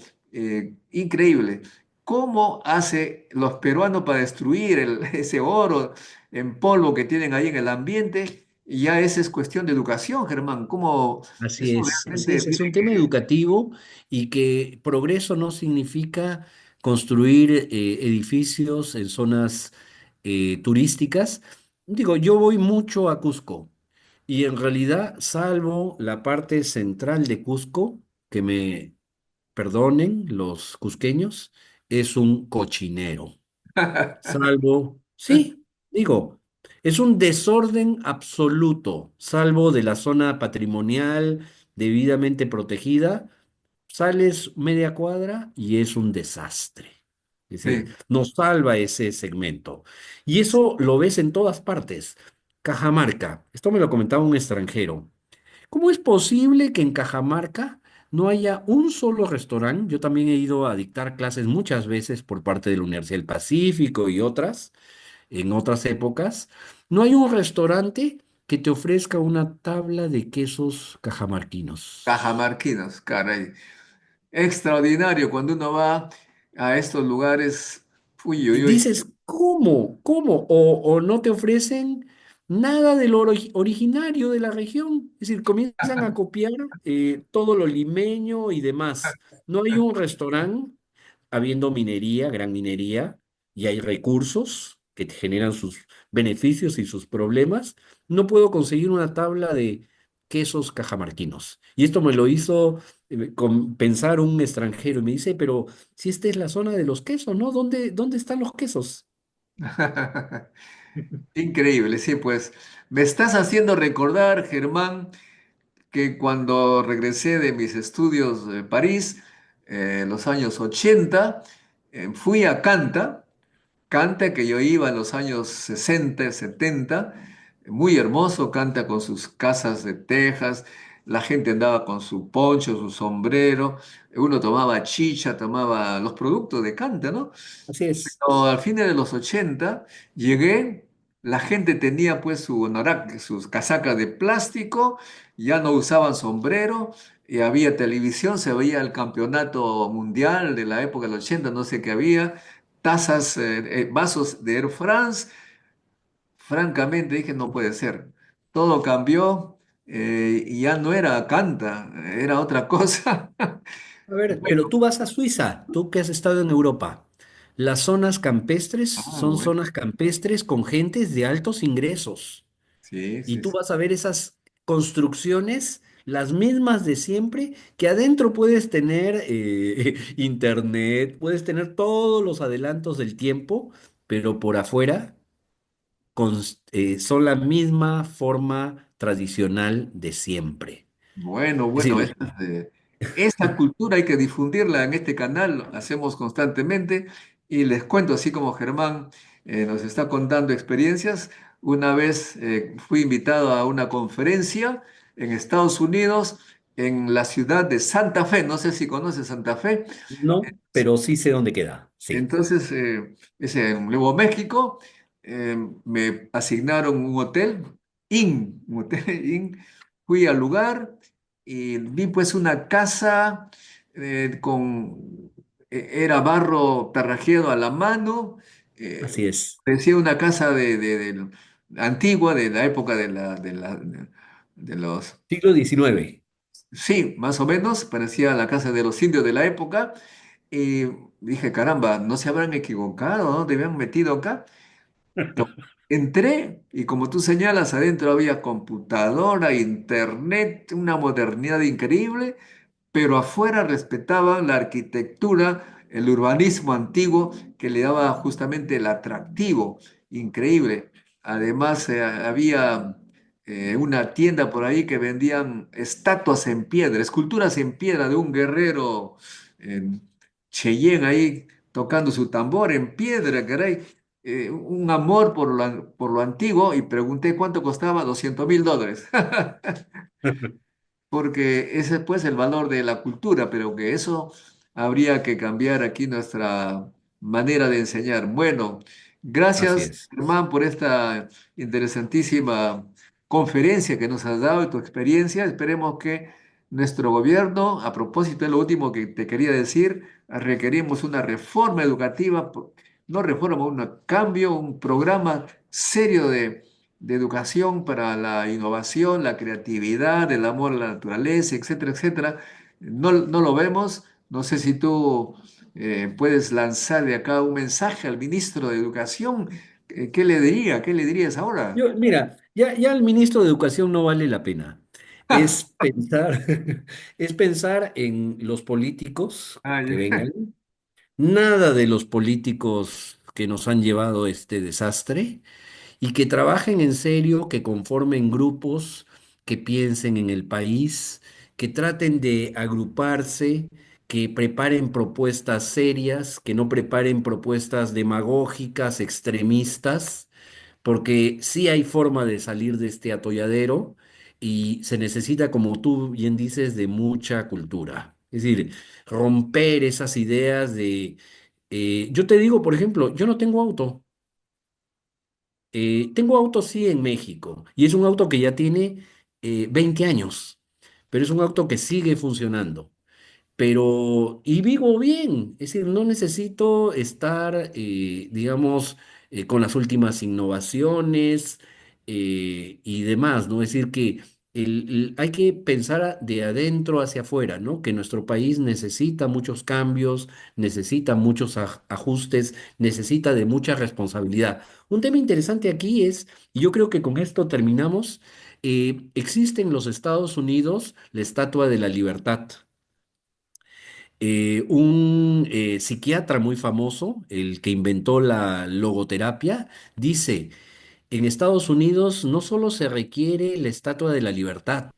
increíble. ¿Cómo hace los peruanos para destruir ese oro en polvo que tienen ahí en el ambiente? Y ya esa es cuestión de educación, Germán. ¿Cómo eso Así realmente es tiene un tema que... educativo y que progreso no significa construir edificios en zonas turísticas. Digo, yo voy mucho a Cusco y en realidad, salvo la parte central de Cusco, que me perdonen los cusqueños, es un cochinero. Salvo, sí, digo, es un desorden absoluto, salvo de la zona patrimonial debidamente protegida, sales media cuadra y es un desastre. Es decir, Sí. nos salva ese segmento. Y eso lo ves en todas partes. Cajamarca, esto me lo comentaba un extranjero. ¿Cómo es posible que en Cajamarca no haya un solo restaurante. Yo también he ido a dictar clases muchas veces por parte de la Universidad del Pacífico y otras, en otras épocas. No hay un restaurante que te ofrezca una tabla de quesos cajamarquinos. Cajamarquinos, caray. Extraordinario cuando uno va a estos lugares. Uy, Y uy, uy. dices, ¿cómo? ¿Cómo? O no te ofrecen nada de lo originario de la región. Es decir, comienzan a copiar todo lo limeño y demás. No hay un restaurante, habiendo minería, gran minería, y hay recursos que te generan sus beneficios y sus problemas. No puedo conseguir una tabla de quesos cajamarquinos. Y esto me lo hizo pensar un extranjero y me dice, pero si esta es la zona de los quesos, ¿no? ¿Dónde están los quesos? Increíble, sí, pues me estás haciendo recordar, Germán, que cuando regresé de mis estudios de París, en los años 80, fui a Canta. Canta que yo iba en los años 60, 70, muy hermoso, Canta con sus casas de tejas, la gente andaba con su poncho, su sombrero, uno tomaba chicha, tomaba los productos de Canta, ¿no? Así es. Pero al fin de los 80 llegué, la gente tenía pues su anorak, sus casacas de plástico, ya no usaban sombrero, y había televisión, se veía el campeonato mundial de la época del 80, no sé qué había, tazas, vasos de Air France. Francamente dije, no puede ser. Todo cambió, y ya no era Canta, era otra cosa. A ver, pero tú vas a Suiza, tú que has estado en Europa. Las zonas campestres Ah, son bueno. zonas campestres con gentes de altos ingresos. Sí, Y sí, tú sí. vas a ver esas construcciones, las mismas de siempre, que adentro puedes tener internet, puedes tener todos los adelantos del tiempo, pero por afuera son la misma forma tradicional de siempre. Bueno, Es bueno, decir, esta cultura hay que difundirla en este canal, lo hacemos constantemente y les cuento, así como Germán nos está contando experiencias, una vez fui invitado a una conferencia en Estados Unidos, en la ciudad de Santa Fe, no sé si conoces Santa Fe. no, pero sí sé dónde queda, sí. Entonces, es en Nuevo México, me asignaron un hotel, un hotel Inn. Fui al lugar y vi pues una casa era barro tarrajeado a la mano, Así es. parecía una casa antigua de la época de los, Siglo XIX. sí, más o menos, parecía la casa de los indios de la época. Y dije, caramba, ¿no se habrán equivocado? ¿No te habían metido acá? Entré y como tú señalas, adentro había computadora, internet, una modernidad increíble, pero afuera respetaban la arquitectura, el urbanismo antiguo que le daba justamente el atractivo increíble. Además, había una tienda por ahí que vendían estatuas en piedra, esculturas en piedra de un guerrero Cheyenne ahí tocando su tambor en piedra, caray. Un amor por lo antiguo y pregunté cuánto costaba, $200.000. Porque ese es pues el valor de la cultura, pero que eso habría que cambiar aquí nuestra manera de enseñar. Bueno, Así gracias, es. Germán, por esta interesantísima conferencia que nos has dado y tu experiencia. Esperemos que nuestro gobierno, a propósito de lo último que te quería decir, requerimos una reforma educativa, no reforma, un cambio, un programa serio de educación para la innovación, la creatividad, el amor a la naturaleza, etcétera, etcétera. No lo vemos. No sé si tú puedes lanzar de acá un mensaje al ministro de Educación. ¿Qué le diría? ¿Qué le dirías ahora? Mira, ya el ministro de Educación no vale la pena. Es pensar, es pensar en los políticos Ah, que ya. vengan. Nada de los políticos que nos han llevado a este desastre y que trabajen en serio, que conformen grupos, que piensen en el país, que traten de agruparse, que preparen propuestas serias, que no preparen propuestas demagógicas, extremistas, porque sí hay forma de salir de este atolladero y se necesita, como tú bien dices, de mucha cultura. Es decir, romper esas ideas de... yo te digo, por ejemplo, yo no tengo auto. Tengo auto sí en México y es un auto que ya tiene 20 años, pero es un auto que sigue funcionando. Pero, y vivo bien, es decir, no necesito estar, digamos, con las últimas innovaciones y demás, ¿no? Es decir, que hay que pensar de adentro hacia afuera, ¿no? Que nuestro país necesita muchos cambios, necesita muchos ajustes, necesita de mucha responsabilidad. Un tema interesante aquí es, y yo creo que con esto terminamos, existe en los Estados Unidos la Estatua de la Libertad. Un psiquiatra muy famoso, el que inventó la logoterapia, dice, en Estados Unidos no solo se requiere la Estatua de la Libertad,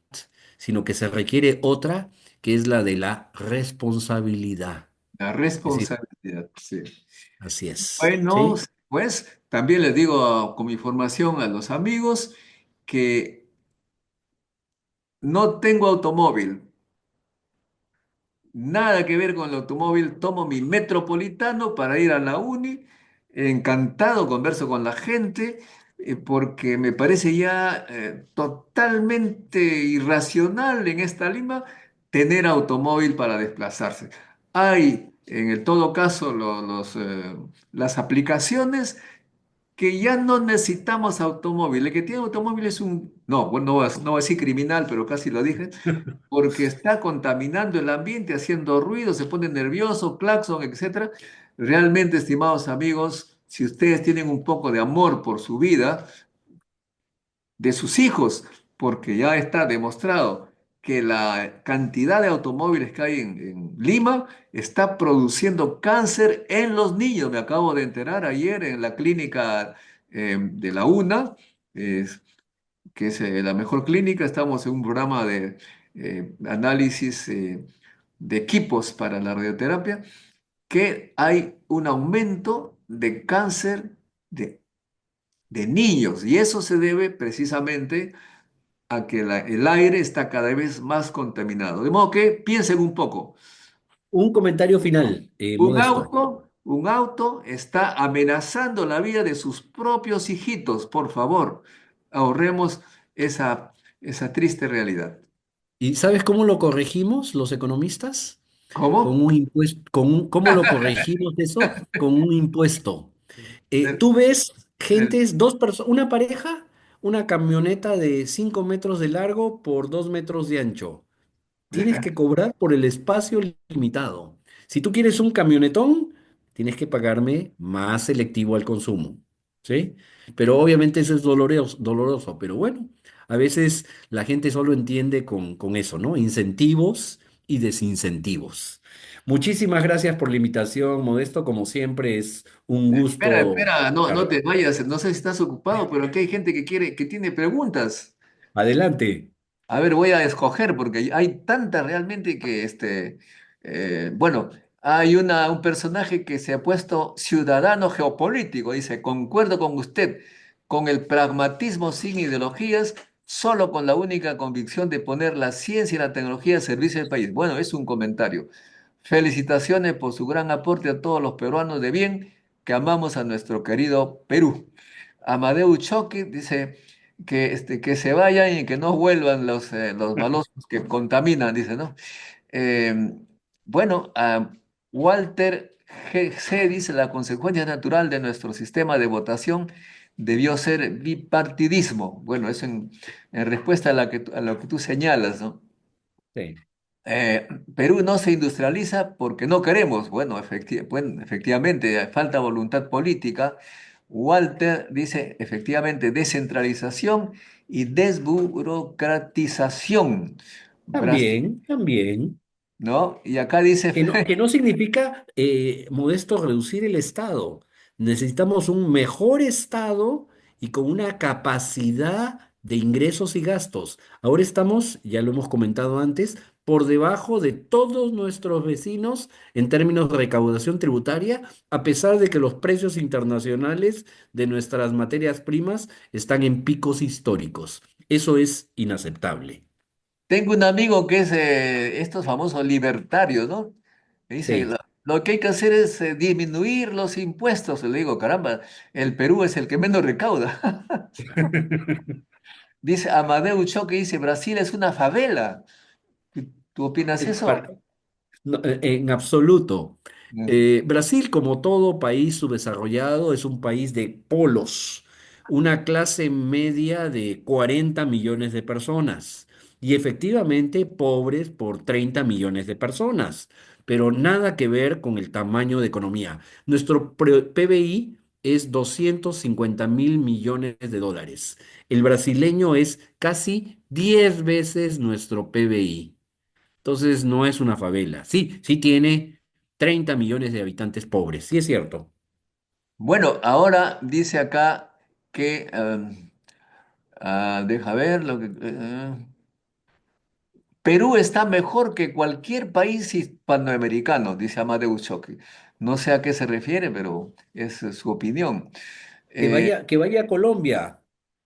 sino que se requiere otra, que es la de la responsabilidad. La Es decir, responsabilidad, sí. así es, Bueno, ¿sí? pues también les digo como información a los amigos que no tengo automóvil. Nada que ver con el automóvil, tomo mi metropolitano para ir a la uni, encantado, converso con la gente, porque me parece ya totalmente irracional en esta Lima tener automóvil para desplazarse. Hay, en el todo caso, las aplicaciones que ya no necesitamos automóvil. El que tiene automóvil es un, no, bueno, no voy a decir criminal, pero casi lo dije, porque está contaminando el ambiente, haciendo ruido, se pone nervioso, claxon, etcétera. Realmente, estimados amigos, si ustedes tienen un poco de amor por su vida, de sus hijos, porque ya está demostrado que la cantidad de automóviles que hay en Lima está produciendo cáncer en los niños. Me acabo de enterar ayer en la clínica de la UNA, eh, que es la mejor clínica. Estamos en un programa de análisis de equipos para la radioterapia, que hay un aumento de cáncer de niños y eso se debe precisamente a que el aire está cada vez más contaminado. De modo que piensen un poco. Un comentario final, Modesto. Un auto está amenazando la vida de sus propios hijitos. Por favor, ahorremos esa triste realidad. ¿Y sabes cómo lo corregimos los economistas? Con ¿Cómo? un impuesto, ¿cómo lo corregimos eso? Con un impuesto. Del- Tú ves del- gentes, dos personas, una pareja, una camioneta de 5 metros de largo por 2 metros de ancho. Tienes que cobrar por el espacio limitado. Si tú quieres un camionetón, tienes que pagarme más selectivo al consumo, ¿sí? Pero obviamente eso es doloroso, doloroso, pero bueno, a veces la gente solo entiende con eso, ¿no? Incentivos y desincentivos. Muchísimas gracias por la invitación, Modesto. Como siempre, es un Espera, gusto espera, no charlar. te vayas, no sé si estás ocupado, pero aquí hay gente que quiere, que tiene preguntas. Adelante. A ver, voy a escoger porque hay tantas realmente que, bueno, hay un personaje que se ha puesto ciudadano geopolítico, dice, concuerdo con usted, con el pragmatismo sin ideologías, solo con la única convicción de poner la ciencia y la tecnología al servicio del país. Bueno, es un comentario. Felicitaciones por su gran aporte a todos los peruanos de bien que amamos a nuestro querido Perú. Amadeu Choque dice que se vayan y que no vuelvan los malosos que contaminan, dice, ¿no? Eh, bueno, Walter GC dice, la consecuencia natural de nuestro sistema de votación debió ser bipartidismo. Bueno, eso en respuesta a lo que tú señalas, ¿no? Sí. Eh, Perú no se industrializa porque no queremos. Bueno, efectivamente, falta voluntad política. Walter dice, efectivamente, descentralización y desburocratización. También, también. ¿No? Y acá dice, Que no significa, Modesto, reducir el Estado. Necesitamos un mejor Estado y con una capacidad de ingresos y gastos. Ahora estamos, ya lo hemos comentado antes, por debajo de todos nuestros vecinos en términos de recaudación tributaria, a pesar de que los precios internacionales de nuestras materias primas están en picos históricos. Eso es inaceptable. Tengo un amigo que es estos famosos libertarios, ¿no? Me dice, Sí. lo que hay que hacer es disminuir los impuestos. Le digo, caramba, el Perú es el que menos recauda. Dice Amadeu Choque, dice, Brasil es una favela. ¿Tú opinas eso? Para- No, en absoluto. Mm. Brasil, como todo país subdesarrollado, es un país de polos, una clase media de 40 millones de personas y efectivamente pobres por 30 millones de personas, pero nada que ver con el tamaño de economía. Nuestro PBI es 250.000 millones de dólares. El brasileño es casi 10 veces nuestro PBI. Entonces no es una favela. Sí, sí tiene 30 millones de habitantes pobres, sí es cierto. Bueno, ahora dice acá que, deja ver lo que... Perú está mejor que cualquier país hispanoamericano, dice Amadeu Choque. No sé a qué se refiere, pero es su opinión. Eh, Que vaya a Colombia,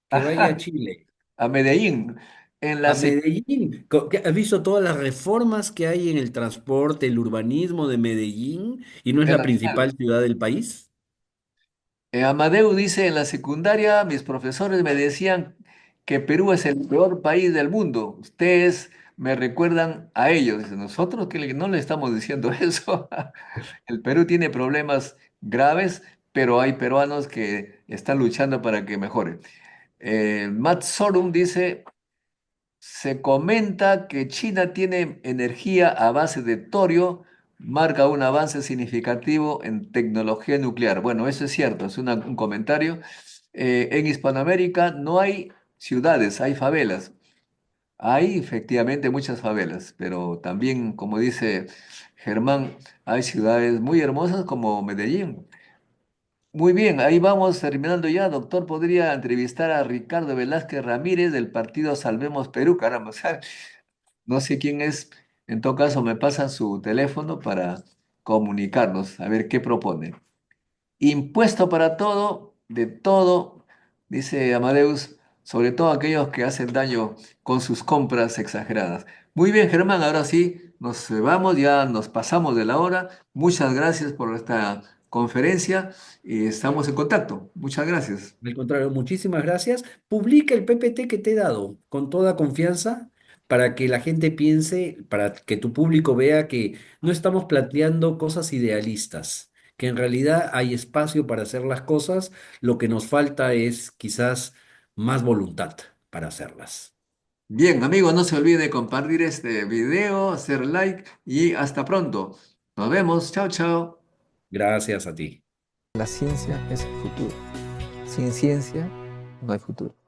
que vaya a Chile, a Medellín, en la, a sec- Medellín. ¿Has visto todas las reformas que hay en el transporte, el urbanismo de Medellín? ¿Y no es la principal ciudad del país? Amadeu dice, en la secundaria mis profesores me decían que Perú es el peor país del mundo. Ustedes me recuerdan a ellos. Dice, nosotros que no le estamos diciendo eso. El Perú tiene problemas graves, pero hay peruanos que están luchando para que mejore. Matt Sorum dice, se comenta que China tiene energía a base de torio, marca un avance significativo en tecnología nuclear. Bueno, eso es cierto, es un comentario. En Hispanoamérica no hay ciudades, hay favelas. Hay efectivamente muchas favelas, pero también, como dice Germán, hay ciudades muy hermosas como Medellín. Muy bien, ahí vamos terminando ya. Doctor, podría entrevistar a Ricardo Velázquez Ramírez del partido Salvemos Perú, caramba. O sea, no sé quién es. En todo caso, me pasan su teléfono para comunicarnos, a ver qué propone. Impuesto para todo, de todo, dice Amadeus, sobre todo aquellos que hacen daño con sus compras exageradas. Muy bien, Germán, ahora sí, nos vamos, ya nos pasamos de la hora. Muchas gracias por esta conferencia y estamos en contacto. Muchas gracias. Al contrario, muchísimas gracias. Publica el PPT que te he dado con toda confianza para que la gente piense, para que tu público vea que no estamos planteando cosas idealistas, que en realidad hay espacio para hacer las cosas, lo que nos falta es quizás más voluntad para hacerlas. Bien, amigos, no se olvide compartir este video, hacer like y hasta pronto. Nos vemos. Chao, chao. Gracias a ti. La ciencia es el futuro. Sin ciencia no hay futuro.